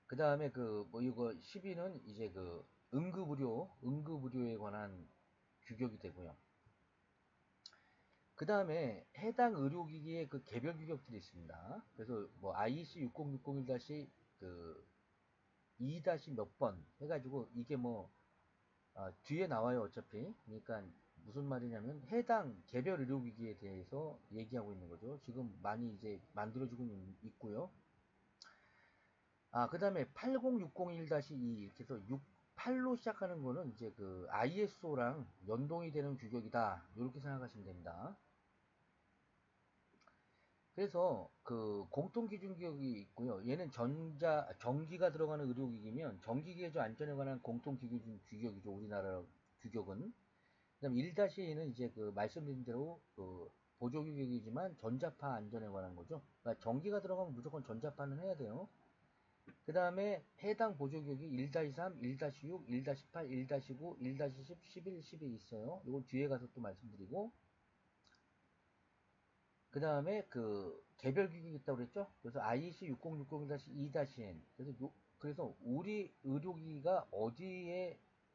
그 다음에 그 뭐 이거 12는 이제 그 응급의료에 관한 규격이 되고요. 그 다음에 해당 의료기기의 그 개별 규격들이 있습니다. 그래서 뭐 IEC 6061- 그2- 몇 번 해가지고 이게 뭐 뒤에 나와요 어차피. 그러니까 무슨 말이냐면 해당 개별 의료기기에 대해서 얘기하고 있는 거죠. 지금 많이 이제 만들어지고 있고요. 그 다음에 80601-2 이렇게 해서 68로 시작하는 거는 이제 그 ISO랑 연동이 되는 규격이다. 이렇게 생각하시면 됩니다. 그래서 그 공통 기준 규격이 있고요. 얘는 전기가 들어가는 의료기기면 전기기계조 안전에 관한 공통 기준 규격이죠. 우리나라 규격은. 그다음 1-2는 이제 그 말씀드린 대로 그 보조 규격이지만 전자파 안전에 관한 거죠. 그러니까 전기가 들어가면 무조건 전자파는 해야 돼요. 그 다음에 해당 보조격이 1-3, 1-6, 1-8, 1-9, 1-10, 11, 12 있어요. 이건 뒤에 가서 또 말씀드리고, 그 다음에 그 개별 규격이 있다고 그랬죠? 그래서 IEC 6060-2-N. 그래서 우리 의료기기가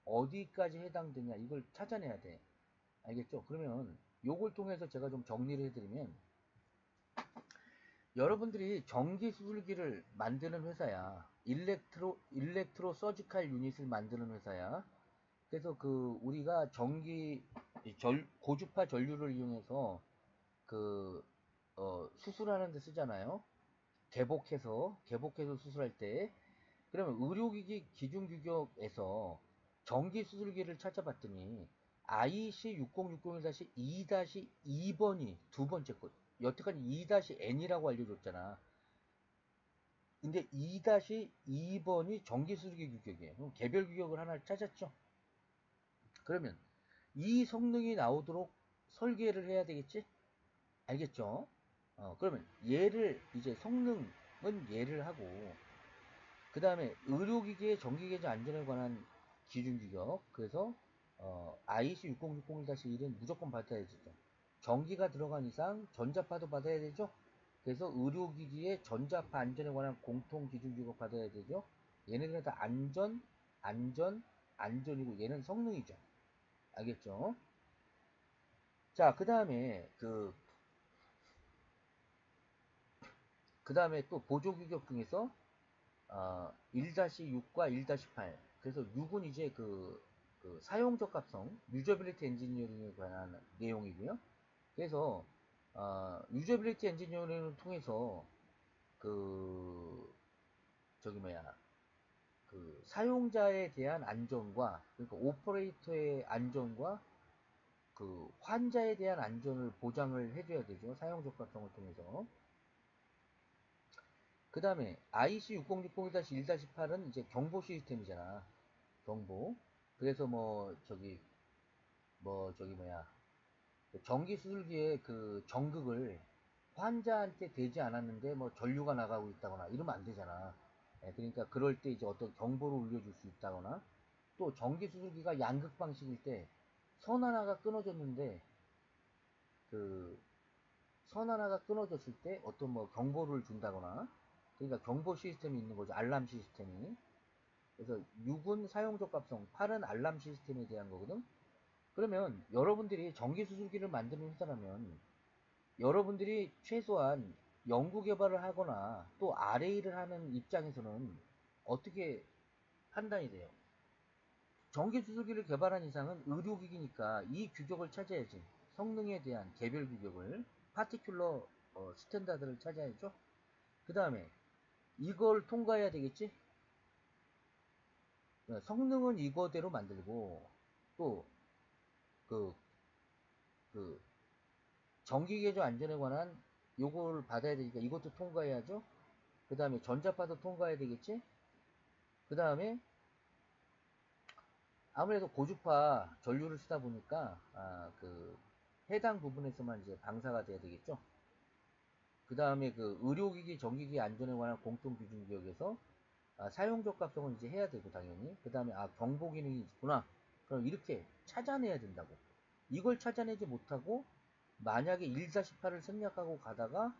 어디까지 해당되냐 이걸 찾아내야 돼. 알겠죠? 그러면 요걸 통해서 제가 좀 정리를 해드리면, 여러분들이 전기 수술기를 만드는 회사야. 일렉트로 서지칼 유닛을 만드는 회사야. 그래서 그 우리가 고주파 전류를 이용해서 그 수술하는 데 쓰잖아요. 개복해서 수술할 때. 그러면 의료기기 기준 규격에서 전기 수술기를 찾아봤더니 IEC 6060-2-2번이 두 번째 것. 여태까지 2-N이라고 알려줬잖아. 근데 2-2번이 전기 수술기 규격이에요. 그럼 개별 규격을 하나 찾았죠. 그러면 이 성능이 나오도록 설계를 해야 되겠지? 알겠죠? 그러면 얘를 이제 성능은 얘를 하고 그 다음에 의료기기의 전기계조 안전에 관한 기준 규격. 그래서 IEC 6060-1은 무조건 받아야 되죠. 전기가 들어간 이상 전자파도 받아야 되죠. 그래서 의료기기의 전자파 안전에 관한 공통 기준 규격 받아야 되죠. 얘네들은 다 안전이고 얘는 성능이죠. 알겠죠? 자, 그 다음에 또 보조 규격 중에서 1-6과 1-8. 그래서 6은 이제 그 사용 적합성, 유저빌리티 엔지니어링에 관한 내용이고요. 그래서 유저빌리티 엔지니어링을 통해서 그 저기 뭐야 그 사용자에 대한 안전과 그러니까 오퍼레이터의 안전과 그 환자에 대한 안전을 보장을 해줘야 되죠. 사용 적합성을 통해서. 그 다음에 IC 6060-1-8은 이제 경보 시스템이잖아. 경보. 그래서 저기 뭐야 그 전기 수술기에 그 전극을 환자한테 되지 않았는데 뭐 전류가 나가고 있다거나 이러면 안 되잖아. 예, 그러니까 그럴 때 이제 어떤 경보를 울려줄 수 있다거나 또 전기 수술기가 양극 방식일 때 선 하나가 끊어졌는데 그 선 하나가 끊어졌을 때 어떤 뭐 경보를 준다거나 그러니까 경보 시스템이 있는 거죠. 알람 시스템이. 그래서 6은 사용 적합성, 8은 알람 시스템에 대한 거거든. 그러면 여러분들이 전기 수술기를 만드는 회사라면 여러분들이 최소한 연구 개발을 하거나 또 RA를 하는 입장에서는 어떻게 판단이 돼요? 전기 수술기를 개발한 이상은 의료기기니까 이 규격을 찾아야지. 성능에 대한 개별 규격을, 파티큘러 스탠다드를 찾아야죠. 그 다음에 이걸 통과해야 되겠지? 성능은 이거대로 만들고 또 그, 그 전기계조 안전에 관한 요걸 받아야 되니까 이것도 통과해야죠. 그 다음에 전자파도 통과해야 되겠지? 그 다음에 아무래도 고주파 전류를 쓰다 보니까 그 해당 부분에서만 이제 방사가 돼야 되겠죠. 그 다음에 그 의료기기 전기기 안전에 관한 공통기준구역에서 사용 적합성은 이제 해야 되고 당연히 그 다음에 경보 기능이 있구나 그럼 이렇게 찾아내야 된다고. 이걸 찾아내지 못하고 만약에 1-8을 생략하고 가다가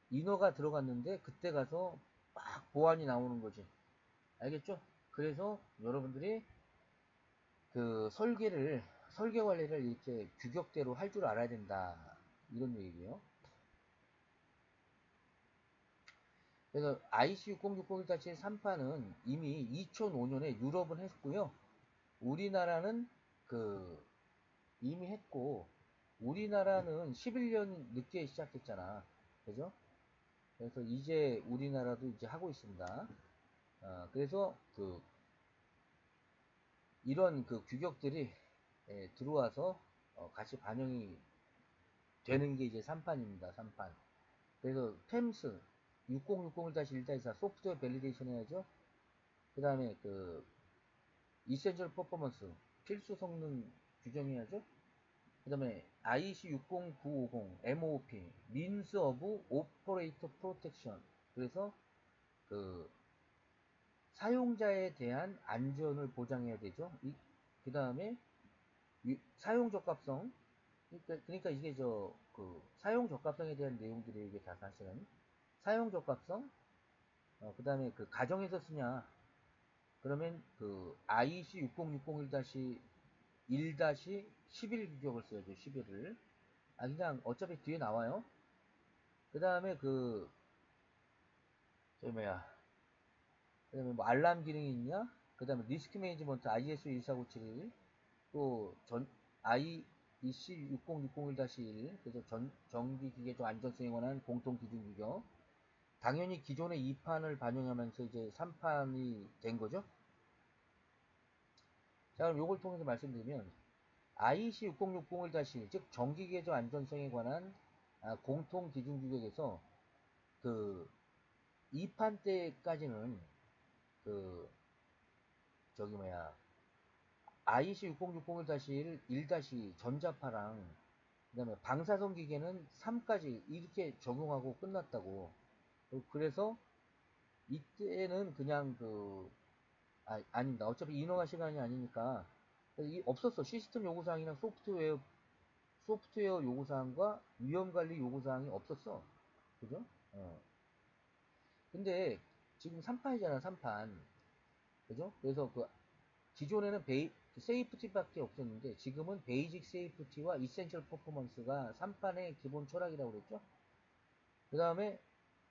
인허가 들어갔는데 그때 가서 막 보안이 나오는 거지. 알겠죠? 그래서 여러분들이 그 설계 관리를 이렇게 규격대로 할 줄 알아야 된다. 이런 얘기고요. 그래서 IC6060-3판은 이미 2005년에 유럽은 했고요. 우리나라는 그 이미 했고 우리나라는 11년 늦게 시작했잖아. 그죠? 그래서 이제 우리나라도 이제 하고 있습니다. 그래서 이런 그 규격들이 들어와서 같이 반영이 되는 게 이제 3판입니다. 3판. 그래서 템스 6060-1-4 소프트웨어 밸리데이션 해야죠. 그 다음에 그 이센셜 퍼포먼스 필수 성능 규정해야죠. 그 다음에 IC60950 MOP Means of Operator Protection 그래서 그 사용자에 대한 안전을 보장해야 되죠. 그 다음에 사용 적합성 그러니까 이게 그 사용 적합성에 대한 내용들이 이게 다 사실은 사용 적합성 그 다음에 그 가정에서 쓰냐 그러면 그 IEC 6060-1-11 규격을 써야죠. 11을 그냥 어차피 뒤에 나와요. 그 다음에 저기 뭐야 그 다음에 뭐 알람 기능이 있냐 그 다음에 리스크 매니지먼트 ISO 14971 또 IEC 6060-1 그래서 전기기계적 안전성에 관한 공통 기준 규격 당연히 기존의 2판을 반영하면서 이제 3판이 된 거죠. 자, 그럼 요걸 통해서 말씀드리면 IEC 6060을 즉 전기계조 안전성에 관한 공통 기준 규격에서 그 2판 때까지는 그 저기 뭐야 IEC 6060-1 1- 전자파랑 그다음에 방사선 기계는 3까지 이렇게 적용하고 끝났다고. 그래서 이때는 그냥 아닙니다. 어차피 인허가 시간이 아니니까 없었어. 시스템 요구사항이랑 소프트웨어 요구사항과 위험관리 요구사항이 없었어. 그죠? 근데 지금 3판이잖아, 3판. 그죠? 그래서 기존에는 세이프티밖에 없었는데 지금은 베이직 세이프티와 이센셜 퍼포먼스가 3판의 기본 철학이라고 그랬죠. 그 다음에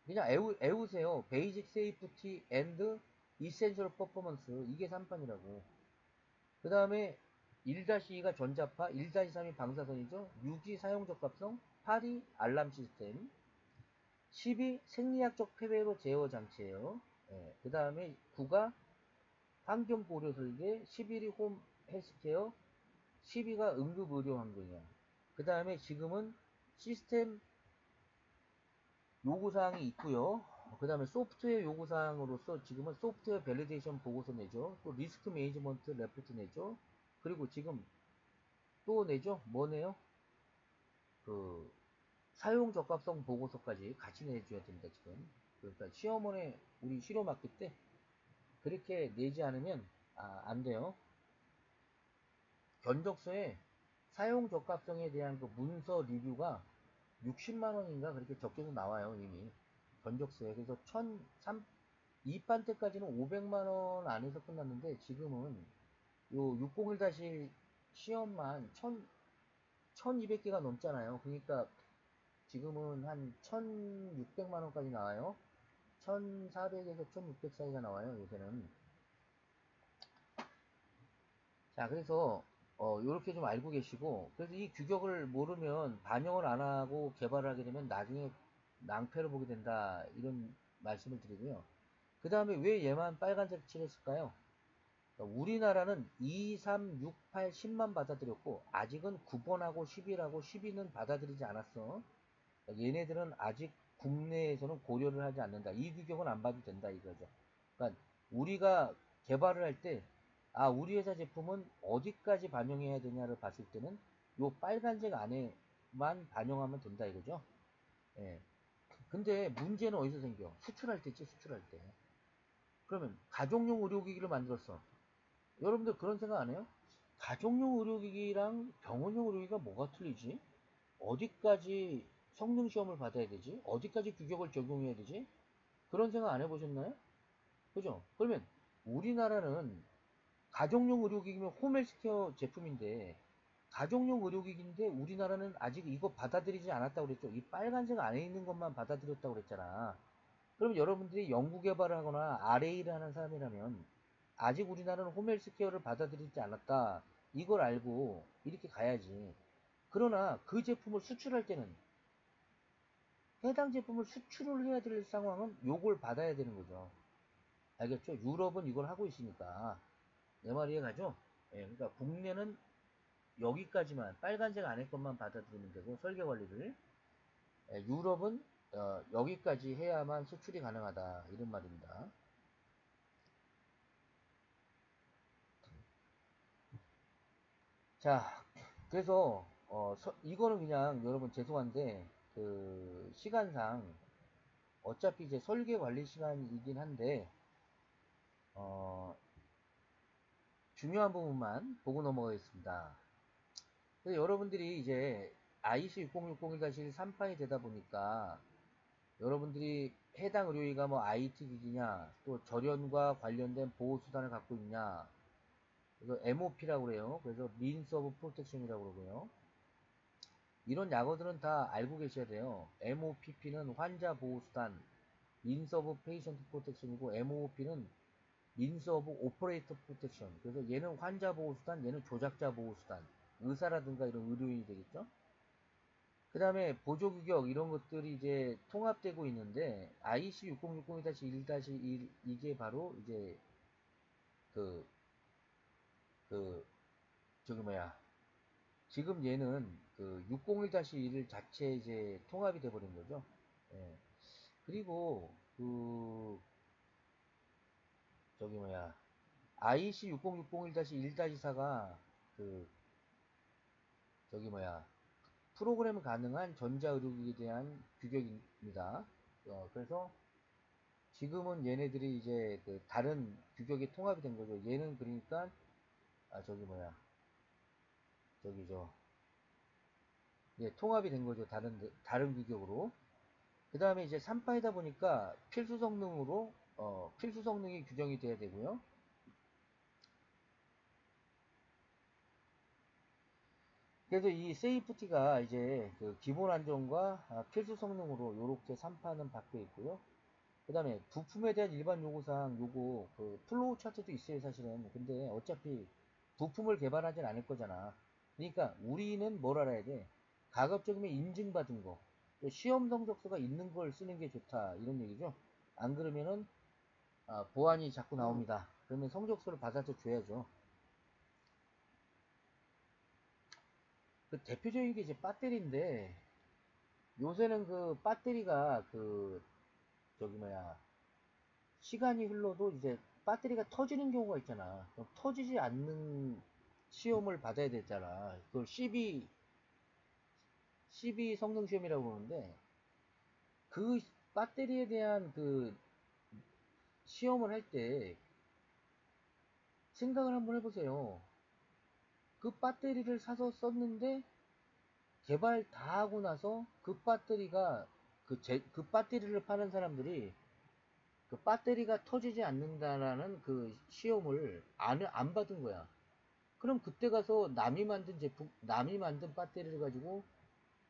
그냥 애우세요. 베이직 세이프티 앤드 이센셜 퍼포먼스, 이게 3판이라고. 그 다음에 1-2가 전자파, 1-3이 방사선이죠. 6이 사용 적합성, 8이 알람 시스템, 10이 생리학적 폐회로 제어 장치예요. 예, 그 다음에 9가 환경 고려 설계, 11이 홈 헬스케어, 12가 응급 의료 환경이야. 그 다음에 지금은 시스템 요구사항이 있고요. 그 다음에 소프트웨어 요구사항으로서 지금은 소프트웨어 밸리데이션 보고서 내죠. 또 리스크 매니지먼트 레포트 내죠. 그리고 지금 또 내죠. 뭐 내요? 그 사용 적합성 보고서까지 같이 내줘야 됩니다. 지금. 그러니까 시험원에 우리 실효 맡길 때 그렇게 내지 않으면 안 돼요. 견적서에 사용 적합성에 대한 그 문서 리뷰가 60만 원인가 그렇게 적혀서 나와요. 이미 견적서에. 그래서 2판 때까지는 500만 원 안에서 끝났는데 지금은 요 601 시험만 1200개가 넘잖아요. 그러니까 지금은 한 1600만 원까지 나와요. 1400에서 1600 사이가 나와요. 요새는. 자, 그래서 요렇게 좀 알고 계시고, 그래서 이 규격을 모르면 반영을 안 하고 개발을 하게 되면 나중에 낭패를 보게 된다, 이런 말씀을 드리고요. 그 다음에 왜 얘만 빨간색 칠했을까요? 그러니까 우리나라는 2, 3, 6, 8, 10만 받아들였고 아직은 9번하고 10이라고 12는 받아들이지 않았어. 그러니까 얘네들은 아직 국내에서는 고려를 하지 않는다. 이 규격은 안 봐도 된다 이거죠. 그러니까 우리가 개발을 할 때 우리 회사 제품은 어디까지 반영해야 되냐를 봤을 때는 요 빨간색 안에만 반영하면 된다 이거죠. 예. 근데 문제는 어디서 생겨? 수출할 때지, 수출할 때. 그러면 가정용 의료기기를 만들었어. 여러분들 그런 생각 안 해요? 가정용 의료기기랑 병원용 의료기기가 뭐가 틀리지? 어디까지 성능 시험을 받아야 되지? 어디까지 규격을 적용해야 되지? 그런 생각 안 해보셨나요? 그죠? 그러면 우리나라는 가정용 의료기기면 홈헬스케어 제품인데 가정용 의료기기인데 우리나라는 아직 이거 받아들이지 않았다고 그랬죠. 이 빨간색 안에 있는 것만 받아들였다고 그랬잖아. 그럼 여러분들이 연구 개발을 하거나 RA를 하는 사람이라면 아직 우리나라는 홈헬스케어를 받아들이지 않았다. 이걸 알고 이렇게 가야지. 그러나 그 제품을 수출할 때는 해당 제품을 수출을 해야 될 상황은 요걸 받아야 되는 거죠. 알겠죠? 유럽은 이걸 하고 있으니까. 내 말 이해가죠? 예, 그러니까 국내는 여기까지만 빨간색 안에 것만 받아들이면 되고 설계 관리를 유럽은 여기까지 해야만 수출이 가능하다 이런 말입니다. 자, 그래서 이거는 그냥 여러분 죄송한데 그 시간상 어차피 이제 설계 관리 시간이긴 한데 어, 중요한 부분만 보고 넘어가겠습니다. 그래서 여러분들이 이제 IC6060-1-3판이 되다 보니까 여러분들이 해당 의료기가 뭐 IT 기기냐, 또 절연과 관련된 보호 수단을 갖고 있냐, 그래서 MOP라고 그래요. 그래서 Means of Protection이라고 그러고요. 이런 약어들은 다 알고 계셔야 돼요. MOPP는 환자 보호 수단, Means of Patient Protection이고 MOP는 Means of Operator Protection. 그래서 얘는 환자 보호 수단, 얘는 조작자 보호 수단. 의사라든가 이런 의료인이 되겠죠. 그 다음에 보조규격 이런 것들이 이제 통합되고 있는데 IC 6060-1-1 이게 바로 이제 그, 그, 저기 뭐야. 지금 얘는 그 601-1 자체 이제 통합이 돼버린 거죠. 예. 그리고 그, 저기 뭐야. IC 6060-1-1-4가 그, 저기 뭐야. 프로그램 가능한 전자의료기에 대한 규격입니다. 그래서 지금은 얘네들이 이제 그 다른 규격이 통합이 된 거죠. 얘는 그러니까 저기 뭐야 저기 통합이 된 거죠. 다른 규격으로. 그 다음에 이제 3파이다 보니까 필수 성능으로 필수 성능이 규정이 돼야 되고요. 그래서 이 세이프티가 이제 그 기본 안전과 필수 성능으로 요렇게 3판은 박혀 있고요. 그 다음에 부품에 대한 일반 요구사항 요거 그 플로우 차트도 있어요 사실은. 근데 어차피 부품을 개발하진 않을 거잖아. 그러니까 우리는 뭘 알아야 돼? 가급적이면 인증받은 거, 또 시험 성적서가 있는 걸 쓰는 게 좋다 이런 얘기죠. 안 그러면은 보안이 자꾸 나옵니다. 그러면 성적서를 받아서 줘야죠. 그 대표적인 게 이제 배터리인데, 요새는 그 배터리가 그 저기 뭐야, 시간이 흘러도 이제 배터리가 터지는 경우가 있잖아. 그럼 터지지 않는 시험을 받아야 되잖아. 그걸 CB 성능 시험이라고 그러는데, 그 배터리에 대한 그 시험을 할 때 생각을 한번 해보세요. 그 배터리를 사서 썼는데 개발 다 하고 나서 그 배터리가 그 배터리를 파는 사람들이 그 배터리가 터지지 않는다라는 그 시험을 안 받은 거야. 그럼 그때 가서 남이 만든 제품, 남이 만든 배터리를 가지고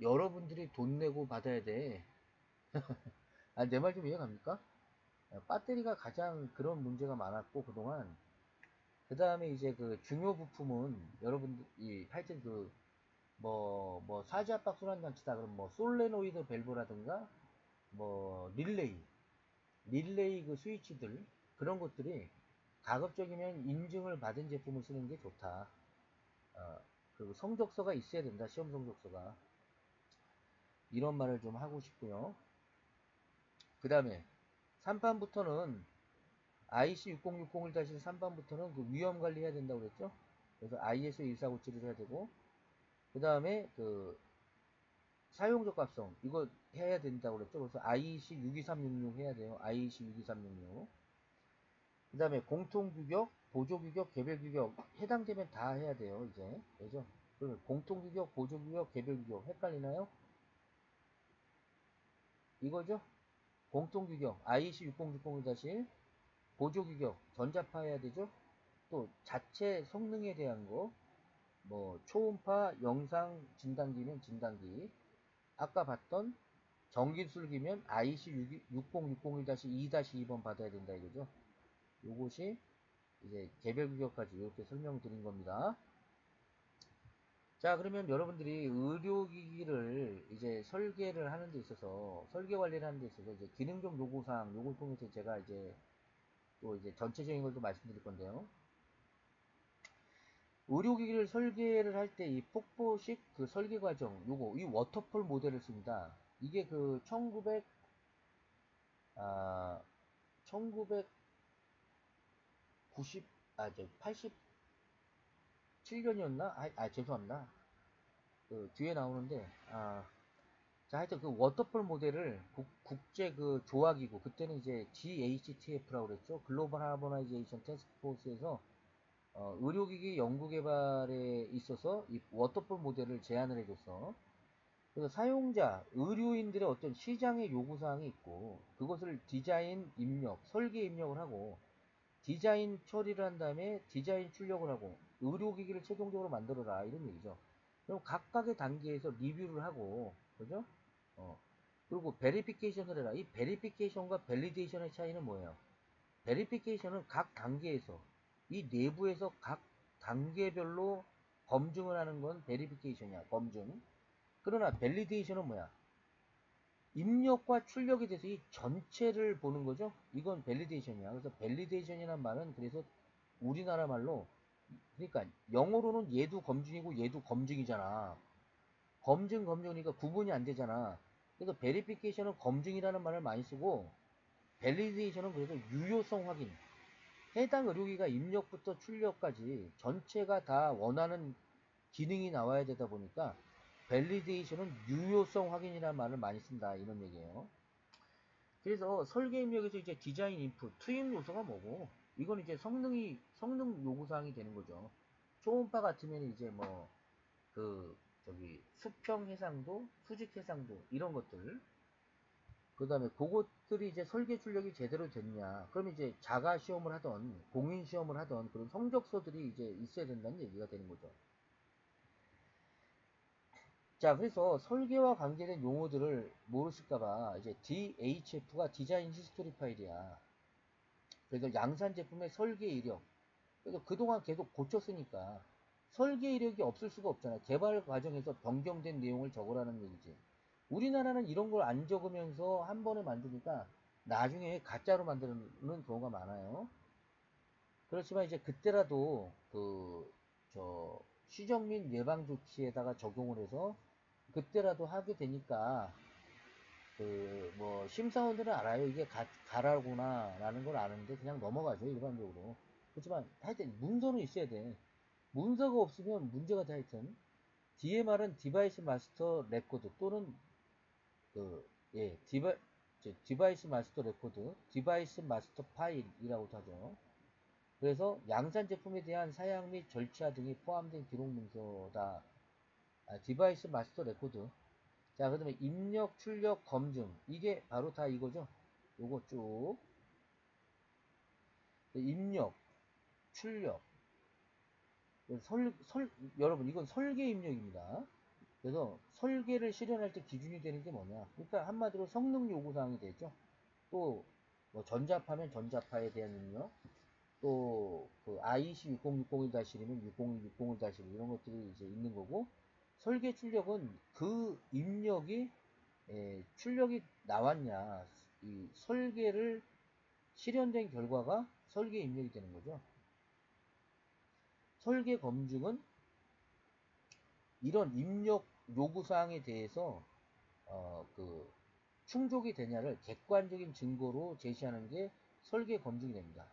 여러분들이 돈 내고 받아야 돼. 내 말 좀 이해갑니까? 배터리가 가장 그런 문제가 많았고, 그동안. 그 다음에 이제 그 중요 부품은 여러분들이 하여튼 사지압박 순환장치다. 그럼 뭐 솔레노이드 밸브라든가 뭐 릴레이 그 스위치들 그런 것들이 가급적이면 인증을 받은 제품을 쓰는 게 좋다. 어, 그리고 성적서가 있어야 된다. 시험 성적서가. 이런 말을 좀 하고 싶고요. 그 다음에 3판부터는 IC6060-3판부터는 그 위험 관리 해야 된다고 그랬죠. 그래서 ISO 1497을 해야 되고, 그 다음에 그 사용적 값성 이거 해야 된다고 그랬죠. 그래서 IEC 62366 해야 돼요. IEC 62366. 그 다음에 공통규격, 보조규격, 개별규격 해당되면 다 해야 돼요. 이제 그죠? 그러면 공통규격, 보조규격, 개별규격 헷갈리나요? 이거죠? 공통규격 IEC 6060-1, 보조규격 전자파 해야 되죠? 또 자체 성능에 대한 거, 뭐 초음파 영상 진단기면 진단기, 아까 봤던 전기술기면 IC 60601-2-2번 받아야 된다 이거죠. 요것이 이제 개별 규격까지 이렇게 설명드린 겁니다. 자, 그러면 여러분들이 의료기기를 이제 설계를 하는 데 있어서, 설계 관리를 하는 데 있어서 이제 기능적 요구사항, 요걸 통해서 제가 이제 또 이제 전체적인 걸 또 말씀드릴 건데요. 의료기기를 설계를 할 때 이 폭포식 그 설계 과정, 이 워터폴 모델을 씁니다. 이게 그 1990, 87년이었나? 죄송합니다. 그 뒤에 나오는데, 자, 하여튼 그 워터폴 모델을 국제 그 조화기구, 그때는 이제 GHTF라고 그랬죠. 글로벌 하버나이제이션 테스크포스에서 의료기기 연구개발에 있어서 이 워터폴 모델을 제안을 해줬어. 그래서 사용자, 의료인들의 어떤 시장의 요구사항이 있고, 그것을 디자인 입력, 설계 입력을 하고, 디자인 처리를 한 다음에 디자인 출력을 하고, 의료기기를 최종적으로 만들어라. 이런 얘기죠. 그럼 각각의 단계에서 리뷰를 하고, 그죠? 어. 그리고 베리피케이션을 해라. 이 베리피케이션과 밸리데이션의 차이는 뭐예요? 베리피케이션은 각 단계에서, 이 내부에서 각 단계별로 검증을 하는 건 베리피케이션이야. 검증. 그러나 밸리데이션은 뭐야? 입력과 출력에 대해서 이 전체를 보는 거죠. 이건 밸리데이션이야. 그래서 밸리데이션이란 말은 그래서 우리나라 말로, 그러니까 영어로는 얘도 검증이고 얘도 검증이잖아. 검증이니까 구분이 안 되잖아. 그래서 베리피케이션은 검증이라는 말을 많이 쓰고, 밸리데이션은 그래서 유효성 확인. 해당 의료기가 입력부터 출력까지 전체가 다 원하는 기능이 나와야 되다 보니까 밸리데이션은 유효성 확인이라는 말을 많이 쓴다 이런 얘기예요. 그래서 설계 입력에서 이제 디자인 인풋, 투입 요소가 뭐고, 이건 이제 성능 요구사항이 되는 거죠. 초음파 같으면 이제 뭐 그 저기 수평 해상도, 수직 해상도 이런 것들. 그 다음에 그것들이 이제 설계 출력이 제대로 됐냐. 그럼 이제 자가 시험을 하던, 공인 시험을 하던 그런 성적서들이 이제 있어야 된다는 얘기가 되는 거죠. 자, 그래서 설계와 관계된 용어들을 모르실까봐 이제 DHF가 디자인 히스토리 파일이야. 그래서 양산 제품의 설계 이력. 그래서 그동안 계속 고쳤으니까 설계 이력이 없을 수가 없잖아. 개발 과정에서 변경된 내용을 적으라는 얘기지. 우리나라는 이런 걸 안 적으면서 한 번에 만드니까 나중에 가짜로 만드는 경우가 많아요. 그렇지만 이제 그때라도 시정 및 예방 조치에다가 적용을 해서 그때라도 하게 되니까 뭐 심사원들은 알아요. 이게 가라구나라는 걸 아는데 그냥 넘어가죠, 일반적으로. 그렇지만 하여튼 문서는 있어야 돼. 문서가 없으면 문제가 돼. 하여튼 DMR은 디바이스 마스터 레코드 또는 그 예, 디바이스 마스터 레코드, 디바이스 마스터 파일이라고도 하죠. 그래서 양산 제품에 대한 사양 및 절차 등이 포함된 기록 문서다. 디바이스 마스터 레코드. 자, 그 다음에 입력, 출력, 검증. 이게 바로 다 이거죠. 요거 쭉. 입력, 출력. 여러분, 이건 설계 입력입니다. 그래서 설계를 실현할 때 기준이 되는 게 뭐냐. 그러니까 한마디로 성능 요구사항이 되죠. 또, 뭐 전자파면 전자파에 대한 입력. 또, IEC 60601-1이면 60260-1 이런 것들이 이제 있는 거고. 설계 출력은 그 입력이 출력이 나왔냐, 이 설계를 실현된 결과가 설계 입력이 되는 거죠. 설계 검증은 이런 입력 요구사항에 대해서 충족이 되냐를 객관적인 증거로 제시하는 게 설계 검증이 됩니다.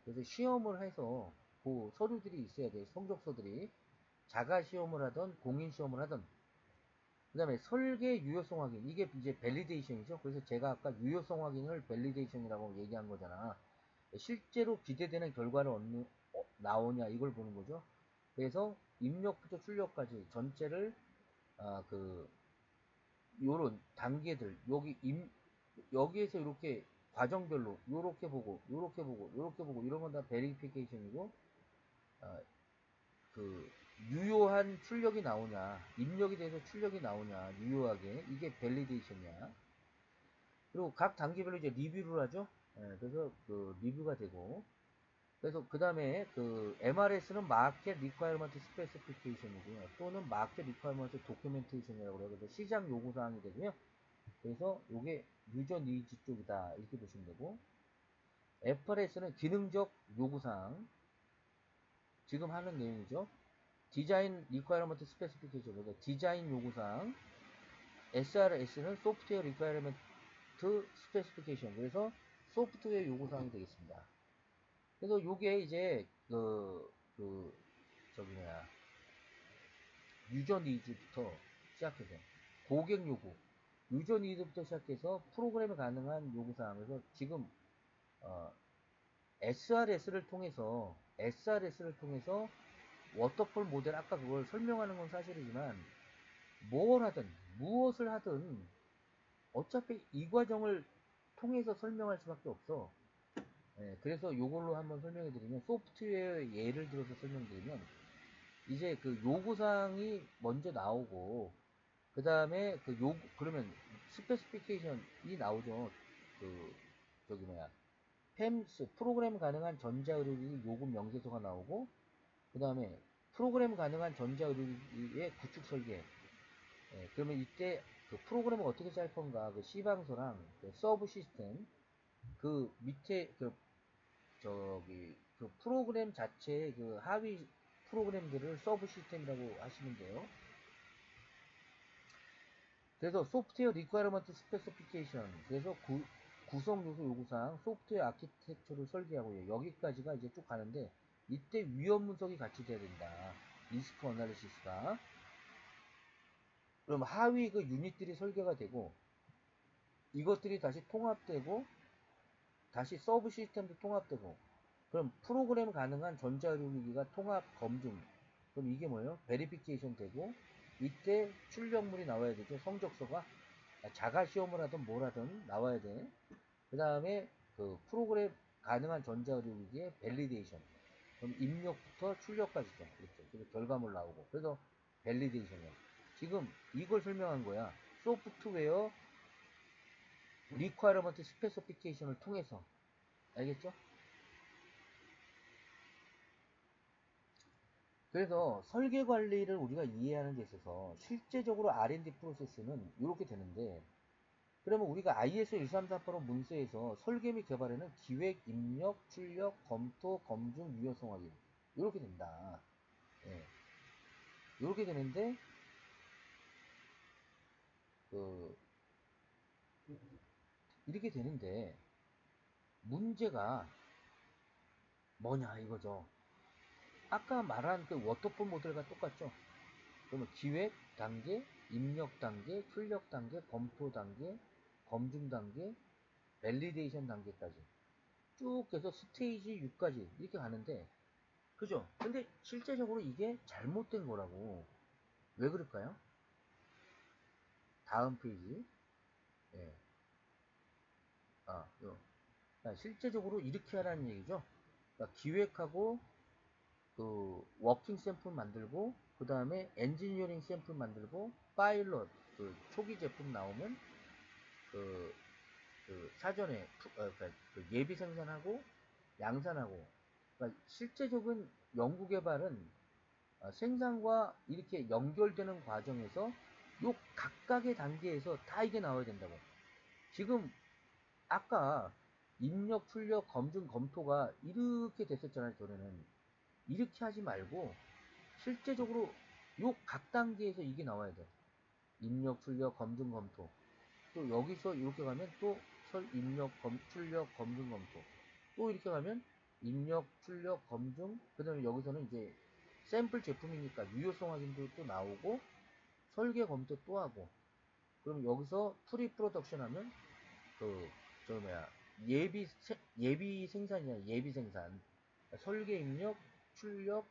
그래서 시험을 해서 그 서류들이 있어야 돼요. 성적서들이 자가 시험을 하던 공인 시험을 하던. 그 다음에 설계 유효성 확인. 이게 이제 밸리데이션이죠. 그래서 제가 아까 유효성 확인을 밸리데이션이라고 얘기한 거잖아. 실제로 기대되는 결과를 나오냐 이걸 보는 거죠. 그래서 입력부터 출력까지 전체를 요런 단계들 여기에서 이렇게 과정별로 요렇게 보고 요렇게 보고 요렇게 보고 이런 건 다 베리피케이션이고 유효한 출력이 나오냐, 입력이 돼서 출력이 나오냐, 유효하게, 이게 밸리데이션이야. 그리고 각 단계별로 이제 리뷰를 하죠. 그래서 리뷰가 되고, 그래서 그 다음에 MRS는 마켓 리퀘어먼트 스페시피케이션이고요. 또는 마켓 리퀘어먼트 도큐멘테이션이라고 그래요. 그래서 시장 요구사항이 되고요. 그래서 요게 유저 니즈 쪽이다 이렇게 보시면 되고, FRS는 기능적 요구사항, 지금 하는 내용이죠. 디자인 리퀘어먼트 스페시피케이션, 그러니까 디자인 요구사항. SRS는 소프트웨어 리퀘어먼트 스페시피케이션, 그래서 소프트웨어 요구사항이 되겠습니다. 그래서 요게 이제 유저 니즈부터 시작해서 고객 요구, 유저 니즈부터 시작해서 프로그램에 가능한 요구사항. 그래서 지금 SRS를 통해서 워터폴 모델, 아까 그걸 설명하는 건 사실이지만 뭘 하든 무엇을 하든 어차피 이 과정을 통해서 설명할 수밖에 없어. 그래서 요걸로 한번 설명해 드리면, 소프트웨어 예를 들어서 설명드리면, 이제 요구사항이 먼저 나오고 그 다음에 그러면 스페시피케이션이 나오죠. PEMS 프로그램 가능한 전자의료기 요구 명세서가 나오고, 그 다음에 프로그램 가능한 전자의료기의 구축 설계. 그러면 이때 프로그램을 어떻게 짤 건가, C방서랑 서브 시스템, 밑에 프로그램 자체의 하위 프로그램들을 서브 시스템이라고 하시면 돼요. 그래서 소프트웨어 리퀘어먼트 스페시피케이션, 그래서 구성 요소 요구사항, 소프트웨어 아키텍처를 설계하고요. 여기까지가 이제 쭉 가는데, 이때 위험 분석이 같이 돼야 된다. 리스크 어널리시스가. 그럼 하위 유닛들이 설계가 되고, 이것들이 다시 통합되고, 다시 서브 시스템도 통합되고, 그럼 프로그램 가능한 전자의료기기가 통합 검증. 그럼 이게 뭐예요? 베리피케이션 되고, 이때 출력물이 나와야 되죠. 성적서가. 자가 시험을 하든 뭘 하든 나와야 돼. 그 다음에 프로그램 가능한 전자의료기기의 밸리데이션. 그럼 입력부터 출력까지죠. 그렇죠. 그래서 결과물 나오고. 그래서 밸리데이션이에요. 지금 이걸 설명한 거야. 소프트웨어 리퀘어먼트 스페시피케이션을 통해서. 알겠죠? 그래서 설계 관리를 우리가 이해하는 데 있어서 실제적으로 R&D 프로세스는 이렇게 되는데, 그러면 우리가 ISO 13485 문서에서 설계 및 개발에는 기획, 입력, 출력, 검토, 검증, 유효성 확인 이렇게 된다. 예. 이렇게 되는데 그 이렇게 되는데 문제가 뭐냐 이거죠. 아까 말한 그 워터폴 모델과 똑같죠. 그러면 기획 단계, 입력 단계, 출력 단계, 검토 단계, 검증 단계, 밸리데이션 단계까지 쭉 해서 스테이지 6까지 이렇게 가는데, 그죠? 근데 실제적으로 이게 잘못된 거라고. 왜 그럴까요? 다음 페이지. 예. 요. 실제적으로 이렇게 하라는 얘기죠. 그러니까 기획하고 그 워킹 샘플 만들고, 그 다음에 엔지니어링 샘플 만들고, 파일럿 그 초기 제품 나오면 그, 그 사전에 그러니까 그 예비 생산하고 양산하고. 그러니까 실제적인 연구 개발은 생산과 이렇게 연결되는 과정에서 요 각각의 단계에서 다 이게 나와야 된다고. 지금 아까 입력, 출력, 검증, 검토가 이렇게 됐었잖아요. 전에는 이렇게 하지 말고 실제적으로 요 각 단계에서 이게 나와야 돼. 입력, 출력, 검증, 검토. 또 여기서 이렇게 가면 또 입력, 출력, 검증, 검토. 또 이렇게 가면 입력, 출력, 검증. 그 다음에 여기서는 이제 샘플 제품이니까 유효성 확인도 또 나오고 설계 검토 또 하고. 그럼 여기서 프리 프로덕션 하면 그 저 뭐야 예비 생산이야. 예비 생산. 설계 입력, 출력,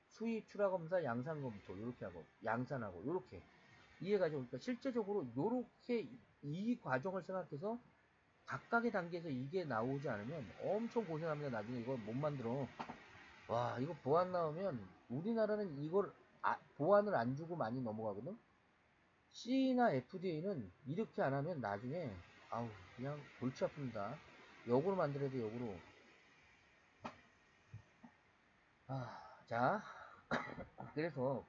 수입 출하 검사, 양산 검토 이렇게 하고 양산하고 이렇게 이해가죠. 그러니까 실제적으로 이렇게 이 과정을 생각해서 각각의 단계에서 이게 나오지 않으면 엄청 고생합니다. 나중에 이걸 못 만들어. 와, 이거 보안 나오면 우리나라는 이걸 보안을 안 주고 많이 넘어가거든. C나 FDA는 이렇게 안 하면 나중에 아우 그냥 골치 아픕니다. 역으로 만들어야 돼. 역으로. 자, 그래서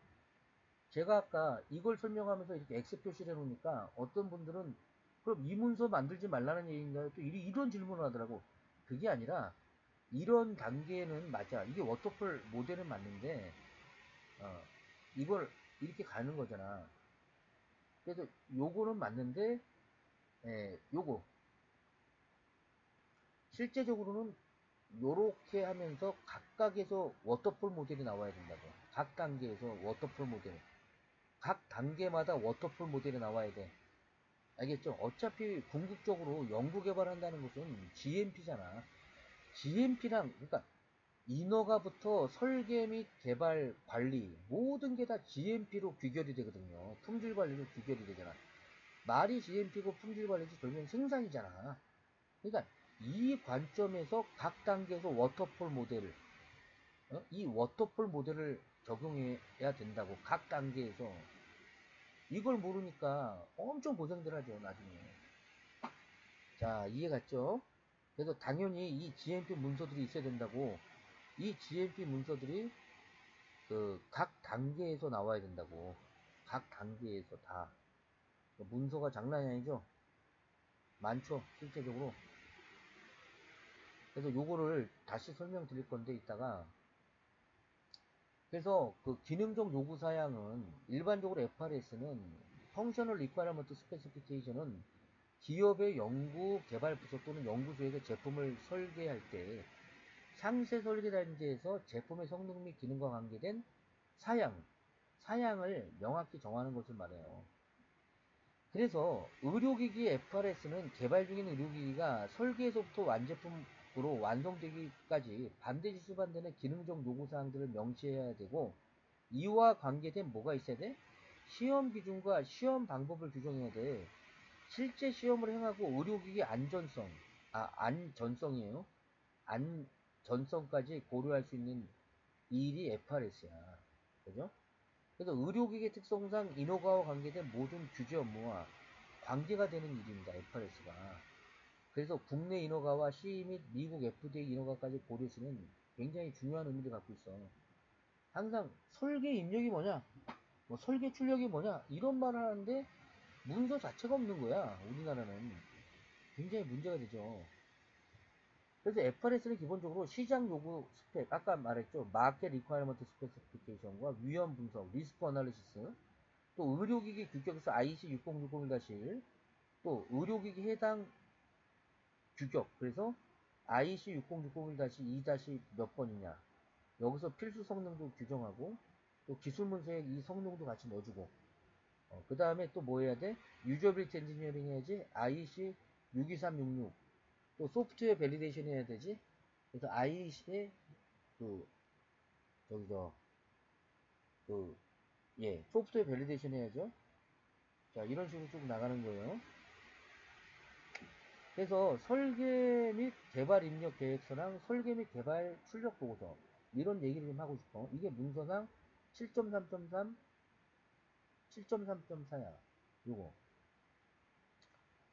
제가 아까 이걸 설명하면서 이렇게 X 표시를 해놓으니까 어떤 분들은 그럼 이 문서 만들지 말라는 얘기인가요? 또 이런 질문을 하더라고. 그게 아니라 이런 단계는 맞아. 이게 워터폴 모델은 맞는데 어, 이걸 이렇게 가는 거잖아. 그래서 요거는 맞는데 요거 실제적으로는 요렇게 하면서 각각에서 워터폴 모델이 나와야 된다고. 각 단계에서 워터폴 모델. 각 단계마다 워터폴 모델이 나와야 돼. 알겠죠? 어차피 궁극적으로 연구 개발한다는 것은 GMP잖아. GMP랑, 그러니까 인허가부터 설계 및 개발 관리 모든 게 다 GMP로 귀결이 되거든요. 품질 관리로 귀결이 되잖아. 말이 GMP고 품질 관리지 결국은 생산이잖아. 그러니까 이 관점에서 각 단계에서 워터폴 모델을 이 워터폴 모델을 적용해야 된다고. 각 단계에서 이걸 모르니까 엄청 고생들 하죠 나중에. 자, 이해 갔죠? 그래서 당연히 이 GMP 문서들이 있어야 된다고. 이 GMP 문서들이 그 각 단계에서 나와야 된다고. 각 단계에서 다. 문서가 장난이 아니죠? 많죠, 실제적으로. 그래서 요거를 다시 설명드릴 건데 이따가. 그래서 그 기능적 요구 사양은 일반적으로 FRS는 Functional Requirement Specification은 기업의 연구 개발 부서 또는 연구소에서 제품을 설계할 때 상세 설계 단계에서 제품의 성능 및 기능과 관계된 사양을 명확히 정하는 것을 말해요. 그래서 의료기기 FRS는 개발 중인 의료기기가 설계에서부터 완제품으로 완성되기까지 반드시 수반되는 기능적 요구사항들을 명시해야 되고, 이와 관계된 뭐가 있어야 돼? 시험 기준과 시험 방법을 규정해야 돼. 실제 시험을 행하고 의료기기 안전성이에요. 안전성까지 고려할 수 있는 이 일이 FRS야. 그죠? 그래서 의료기기 특성상 인허가와 관계된 모든 규제 업무와 관계가 되는 일입니다. FRS가. 그래서 국내 인허가와 CE 및 미국 FDA 인허가까지 고려시는 굉장히 중요한 의미를 갖고 있어. 항상 설계 입력이 뭐냐, 뭐 설계 출력이 뭐냐 이런 말을 하는데 문서 자체가 없는 거야. 우리나라는 굉장히 문제가 되죠. 그래서 FRS는 기본적으로 시장 요구 스펙, 아까 말했죠. 마켓 리ኳ이어먼트 스페시피케이션과 위험 분석, 리스크 어널리시스, 또 의료기기 규격에서 IEC 60601-1, 또 의료기기 해당 규격, 그래서 IEC 60601-2- 몇 번이냐, 여기서 필수 성능도 규정하고, 또 기술 문서에 이 성능도 같이 넣어주고, 그 다음에 또 뭐 해야 돼? 유저빌티 엔지니어링 해야지. IEC 62366, 또 소프트웨어 밸리데이션 해야 되지. 그래서 IEC의 그 저기서 그 예, 소프트웨어 밸리데이션 해야죠. 자, 이런 식으로 쭉 나가는 거예요. 그래서 설계 및 개발 입력 계획서랑 설계 및 개발 출력 보고서 이런 얘기를 좀 하고 싶어. 이게 문서상 7.3.3, 7.3.4야. 요거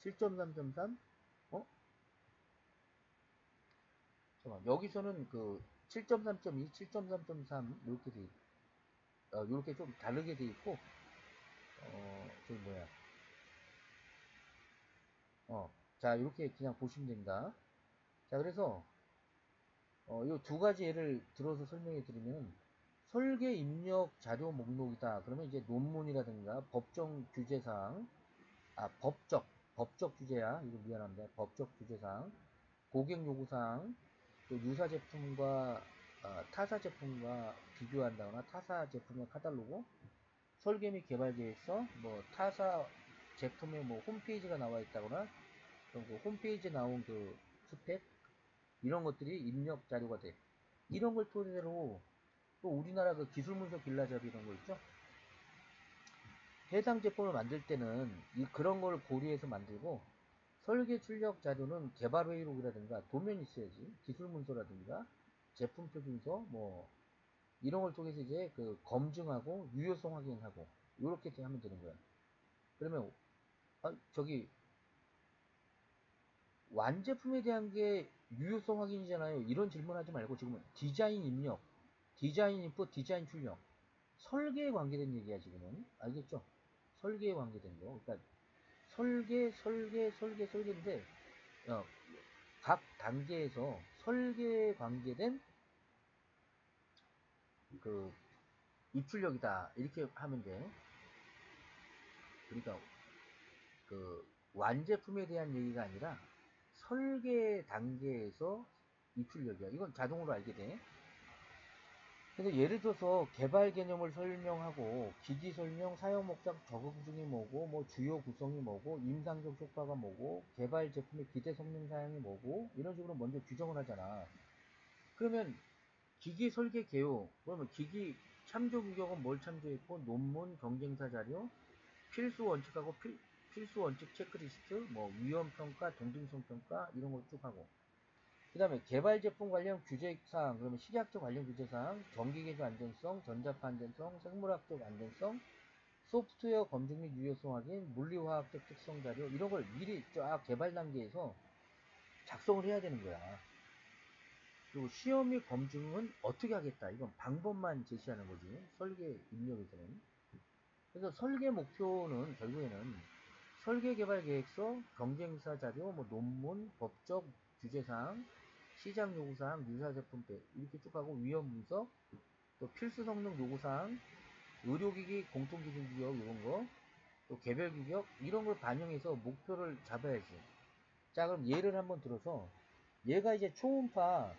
7.3.3. 어? 잠깐 여기서는 그 7.3.2, 7.3.3 이렇게 돼 이렇게 좀 다르게 돼 있고 저기 뭐야? 자 이렇게 그냥 보시면 됩니다. 자 그래서 이 두 가지 예를 들어서 설명해 드리면 설계 입력 자료 목록이다. 그러면 이제 논문이라든가 법정 규제사항, 법적 규제야. 이거 미안합니다. 법적 규제사항, 고객 요구사항, 또 유사 제품과 타사 제품과 비교한다거나 타사 제품의 카탈로그, 설계 및 개발 계획서, 뭐 타사 제품의 뭐 홈페이지가 나와 있다거나 그런 그 홈페이지에 나온 그 스펙 이런 것들이 입력 자료가 돼. 이런 걸 토대로 또 우리나라 그 기술문서 길라잡이 이런 거 있죠? 해당 제품을 만들 때는 그런 걸 고려해서 만들고 설계 출력 자료는 개발 회의록이라든가 도면이 있어야지. 기술문서라든가 제품 표준서 뭐 이런 걸 통해서 이제 그 검증하고 유효성 확인하고 이렇게 하면 되는 거야. 그러면 저기 완제품에 대한 게 유효성 확인이잖아요. 이런 질문하지 말고 지금은 디자인 입력, 디자인 인풋, 디자인 출력, 설계에 관계된 얘기야 지금은. 알겠죠? 설계에 관계된 거. 그러니까 설계인데 어, 각 단계에서 설계에 관계된 그 입출력이다 이렇게 하면 돼. 그러니까 그 완제품에 대한 얘기가 아니라 설계 단계에서 입출력이야. 이건 자동으로 알게 돼. 그래서 예를 들어서 개발 개념을 설명하고 기기 설명, 사용 목적, 적응 중이 뭐고, 뭐 주요 구성이 뭐고, 임상적 효과가 뭐고, 개발 제품의 기대 성능 사양이 뭐고 이런 식으로 먼저 규정을 하잖아. 그러면 기기 설계 개요. 그러면 기기 참조 규격은 뭘 참조했고, 논문, 경쟁사 자료, 필수 원칙하고 필수 원칙 체크리스트, 뭐 위험 평가, 동등성 평가 이런 거 쭉 하고. 그 다음에 개발 제품 관련 규제사항, 그러면 식약처 관련 규제사항, 전기계조 안전성, 전자파 안전성, 생물학적 안전성, 소프트웨어 검증 및 유효성 확인, 물리화학적 특성 자료, 이런 걸 미리 쫙 개발 단계에서 작성을 해야 되는 거야. 그리고 시험 및 검증은 어떻게 하겠다. 이건 방법만 제시하는 거지. 설계 입력에서는. 그래서 설계 목표는 결국에는 설계 개발 계획서, 경쟁사 자료, 뭐 논문, 법적 규제사항, 시장 요구사항, 유사 제품 이렇게 쭉 하고 위험 분석, 또 필수 성능 요구사항, 의료기기 공통기준 규격 이런 거, 또 개별 규격 이런 걸 반영해서 목표를 잡아야지. 자 그럼 예를 한번 들어서 얘가 이제 초음파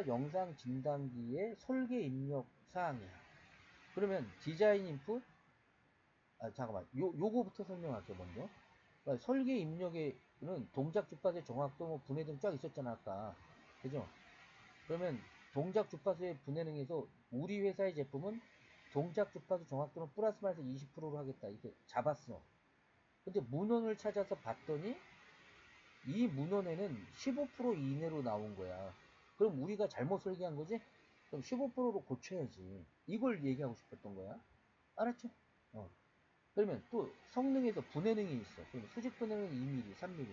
영상 진단기의 설계 입력 사항이야. 그러면 디자인 인풋, 잠깐만 요거부터 설명할게 먼저. 그러니까 설계 입력에는 동작 주파수의 정확도, 뭐 분해 등 쫙 있었잖아 아까. 그죠? 그러면 동작 주파수의 분해능에서 우리 회사의 제품은 동작 주파수 정확도는 플러스 마이너스 20%로 하겠다 이렇게 잡았어. 근데 문헌을 찾아서 봤더니 이 문헌에는 15% 이내로 나온 거야. 그럼 우리가 잘못 설계한 거지? 그럼 15%로 고쳐야지. 이걸 얘기하고 싶었던 거야. 알았죠? 어. 그러면 또 성능에서 분해능이 있어. 그럼 수직 분해는 2mm, 3mm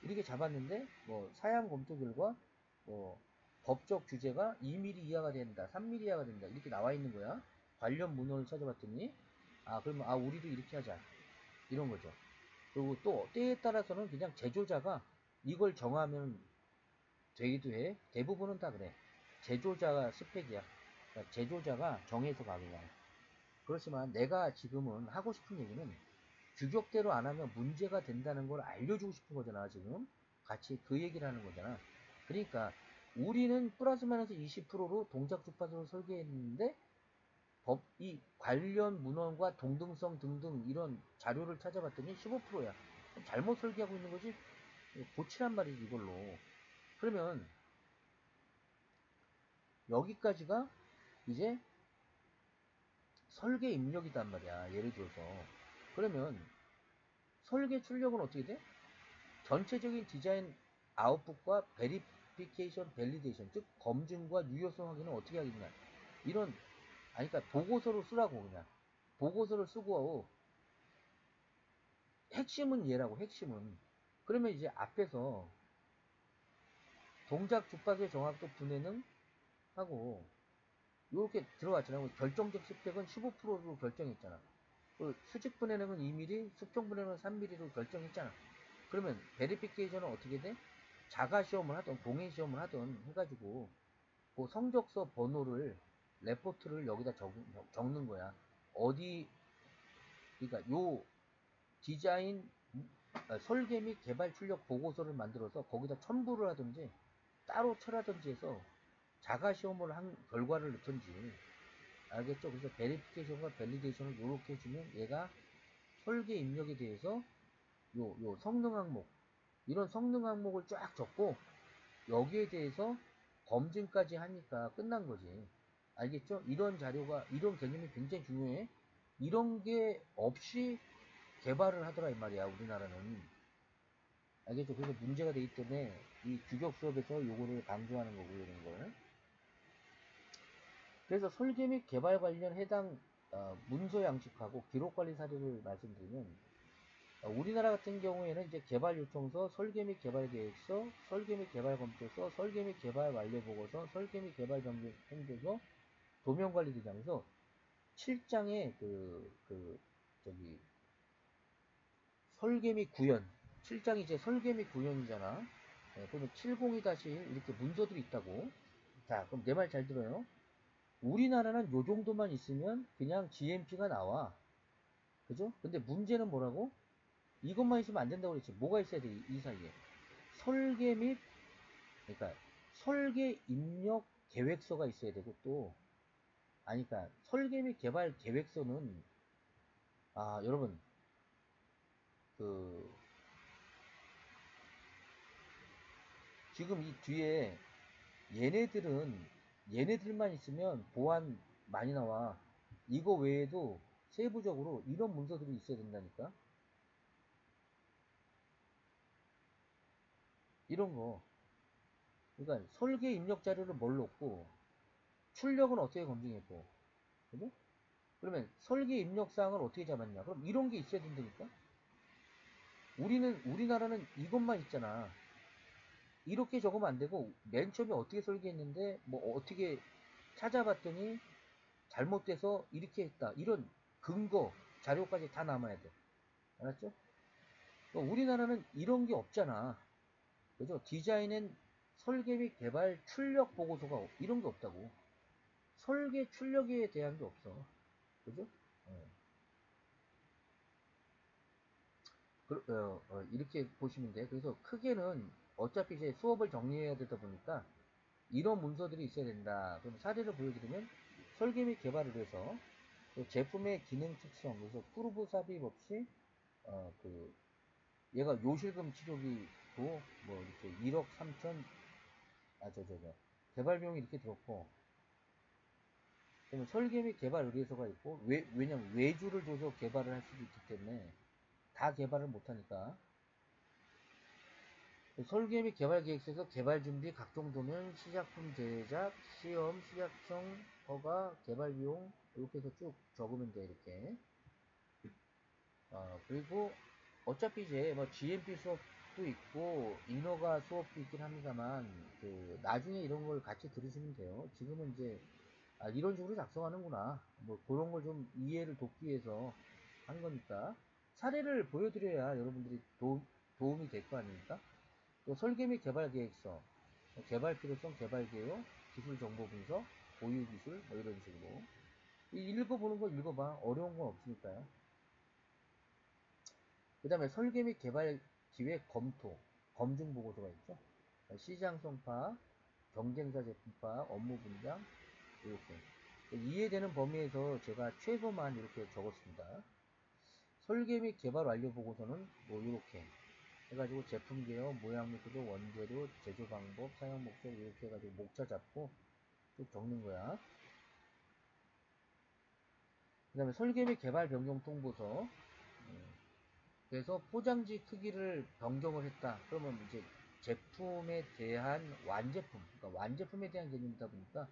이렇게 잡았는데 뭐 사양 검토 결과 뭐 법적 규제가 2mm 이하가 된다, 3mm 이하가 된다 이렇게 나와 있는 거야. 관련 문헌을 찾아봤더니 아 그러면 아 우리도 이렇게 하자 이런 거죠. 그리고 또 때에 따라서는 그냥 제조자가 이걸 정하면 되기도 해. 대부분은 다 그래. 제조자가 스펙이야. 그러니까 제조자가 정해서 가 그냥. 그렇지만 내가 지금은 하고 싶은 얘기는 규격대로 안 하면 문제가 된다는 걸 알려주고 싶은 거잖아, 지금. 같이 그 얘기를 하는 거잖아. 그러니까 우리는 플러스 마이너스 20%로 동작 주파수를 설계했는데 이 관련 문헌과 동등성 등등 이런 자료를 찾아봤더니 15%야. 잘못 설계하고 있는 거지? 고치란 말이지, 이걸로. 그러면 여기까지가 이제 설계 입력이단 말이야, 예를 들어서. 그러면 설계 출력은 어떻게 돼? 전체적인 디자인 아웃풋과 베리피케이션, 밸리데이션, 즉 검증과 유효성 확인은 어떻게 하겠냐. 이런 아니 그러니까 보고서를 쓰라고 그냥. 보고서를 쓰고 핵심은 얘라고 핵심은. 그러면 이제 앞에서 동작 주파수의 정확도 분해는 하고 이렇게 들어갔잖아. 결정적 스펙은 15%로 결정했잖아. 수직 분해능은 2mm, 수평 분해능은 3mm로 결정했잖아. 그러면 베리피케이션은 어떻게 돼? 자가 시험을 하던 공인 시험을 하던 해가지고 그 성적서 번호를 레포트를 여기다 적는 거야. 어디 그러니까 요 디자인 설계 및 개발 출력 보고서를 만들어서 거기다 첨부를 하든지 따로 쳐라든지 해서 자가 시험을 한 결과를 넣든지 알겠죠? 그래서 베리피케이션과 밸리데이션을 이렇게 해주면 얘가 설계 입력에 대해서 요 성능 항목 이런 성능 항목을 쫙 적고 여기에 대해서 검증까지 하니까 끝난 거지. 알겠죠? 이런 자료가 이런 개념이 굉장히 중요해. 이런 게 없이 개발을 하더라 이 말이야 우리나라는. 알겠죠? 그래서 문제가 되기 때문에 이 규격 수업에서 요거를 강조하는 거고 이런 걸. 그래서 설계 및 개발 관련 해당 문서 양식하고 기록 관리 사료를 말씀드리면 우리나라 같은 경우에는 이제 개발 요청서, 설계 및 개발 계획서, 설계 및 개발 검토서, 설계 및 개발 완료 보고서, 설계 및 개발 정비 행조서, 도면 관리 대장서 7장에 저기 설계 및 구현 7장이 이제 설계 및 구현이잖아. 네, 그러면 702-1 이렇게 문서들이 있다고. 자, 그럼 내 말 잘 들어요. 우리나라는 요 정도만 있으면 그냥 GMP가 나와. 그죠? 근데 문제는 뭐라고? 이것만 있으면 안 된다고 그랬지. 뭐가 있어야 돼, 이 사이에. 설계 및, 그러니까 설계 입력 계획서가 있어야 되고 또, 아니, 그러니까 설계 및 개발 계획서는, 여러분, 그, 지금 이 뒤에 얘네들만 있으면 보안 많이 나와. 이거 외에도 세부적으로 이런 문서들이 있어야 된다니까? 이런 거. 그러니까 설계 입력 자료를 뭘 넣고, 출력은 어떻게 검증했고, 그죠? 그러면 설계 입력 사항을 어떻게 잡았냐? 그럼 이런 게 있어야 된다니까? 우리나라는 이것만 있잖아. 이렇게 적으면 안 되고, 맨 처음에 어떻게 설계했는데, 뭐 어떻게 찾아봤더니 잘못돼서 이렇게 했다. 이런 근거, 자료까지 다 남아야 돼. 알았죠? 그러니까 우리나라는 이런 게 없잖아. 그죠? 디자인엔 설계 및 개발 출력 보고서가 이런 게 없다고. 설계 출력에 대한 게 없어. 그죠? 어. 이렇게 보시면 돼. 그래서 크게는 어차피 이제 수업을 정리해야 되다 보니까 이런 문서들이 있어야 된다. 그럼 사례를 보여드리면 설계 및 개발을 위해서 제품의 기능 특성, 그래서 프루브 삽입 없이 얘가 요실금 치료기고 뭐 이렇게 1억 3천 개발 비용이 이렇게 들었고 그러면 설계 및 개발 의뢰서가 있고 왜냐면 외주를 줘서 개발을 할 수도 있기 때문에 다 개발을 못하니까 설계 및 개발 계획서에서 개발 준비, 각종 도면, 시작품 제작, 시험, 시작청, 허가, 개발 비용 이렇게 해서 쭉 적으면 돼 이렇게. 그리고 어차피 이제 뭐 GMP 수업도 있고 인허가 수업도 있긴 합니다만 그 나중에 이런 걸 같이 들으시면 돼요. 지금은 이제 이런 식으로 작성하는구나 뭐 그런 걸 좀 이해를 돕기 위해서 한 거니까 사례를 보여드려야 여러분들이 도움이 될 거 아닙니까? 또 설계 및 개발 계획서, 개발 필요성, 개발 계획, 기술 정보 분석, 보유 기술 뭐 이런 식으로 읽어보는 거 읽어봐. 어려운 건 없으니까요. 그 다음에 설계 및 개발 기획 검토, 검증 보고서가 있죠. 시장성 파악, 경쟁사 제품 파악, 업무 분장 이렇게 이해되는 범위에서 제가 최소만 이렇게 적었습니다. 설계 및 개발 완료 보고서는 뭐 이렇게 해가지고 제품 개요, 모양 및도 원재료, 제조 방법, 사용 목적 이렇게 해가지고 목차 잡고 쭉 적는 거야. 그 다음에 설계 및 개발 변경 통보서. 그래서 포장지 크기를 변경을 했다. 그러면 이제 제품에 대한 완제품, 그러니까 완제품에 대한 개념이다 보니까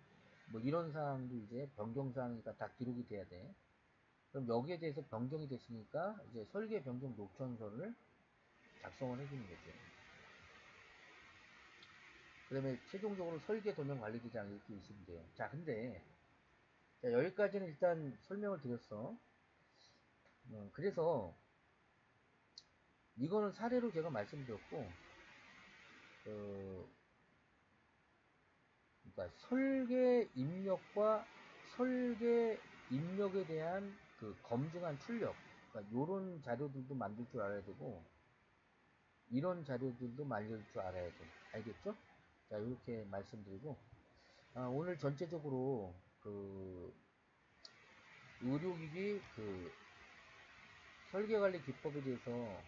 뭐 이런 사항도 이제 변경 사항이니까 다 기록이 돼야 돼. 그럼 여기에 대해서 변경이 됐으니까 이제 설계 변경 노천서를 작성을 해주는 거죠. 그 다음에 최종적으로 설계 도면 관리대장 이렇게 있으면 돼요. 자, 근데 자, 여기까지는 일단 설명을 드렸어. 그래서 이거는 사례로 제가 말씀드렸고, 그, 그러니까 설계 입력과 설계 입력에 대한 그 검증한 출력, 그러니까 요런 자료들도 만들 줄 알아야 되고, 이런 자료들도 만들 줄 알아야 돼. 알겠죠? 자, 이렇게 말씀드리고, 오늘 전체적으로 그 의료기기 그 설계관리 기법에 대해서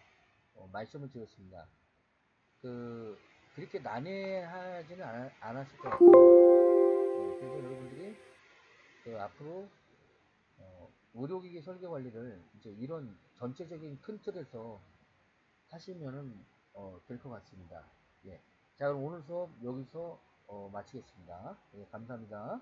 말씀을 드렸습니다. 그 그렇게 난해하지는 않았을 것 같고, 그래서 여러분들이 그 앞으로 의료기기 설계 관리를 이제 이런 전체적인 큰 틀에서 하시면은 될 것 같습니다. 예. 자, 그럼 오늘 수업 여기서 마치겠습니다. 예, 감사합니다.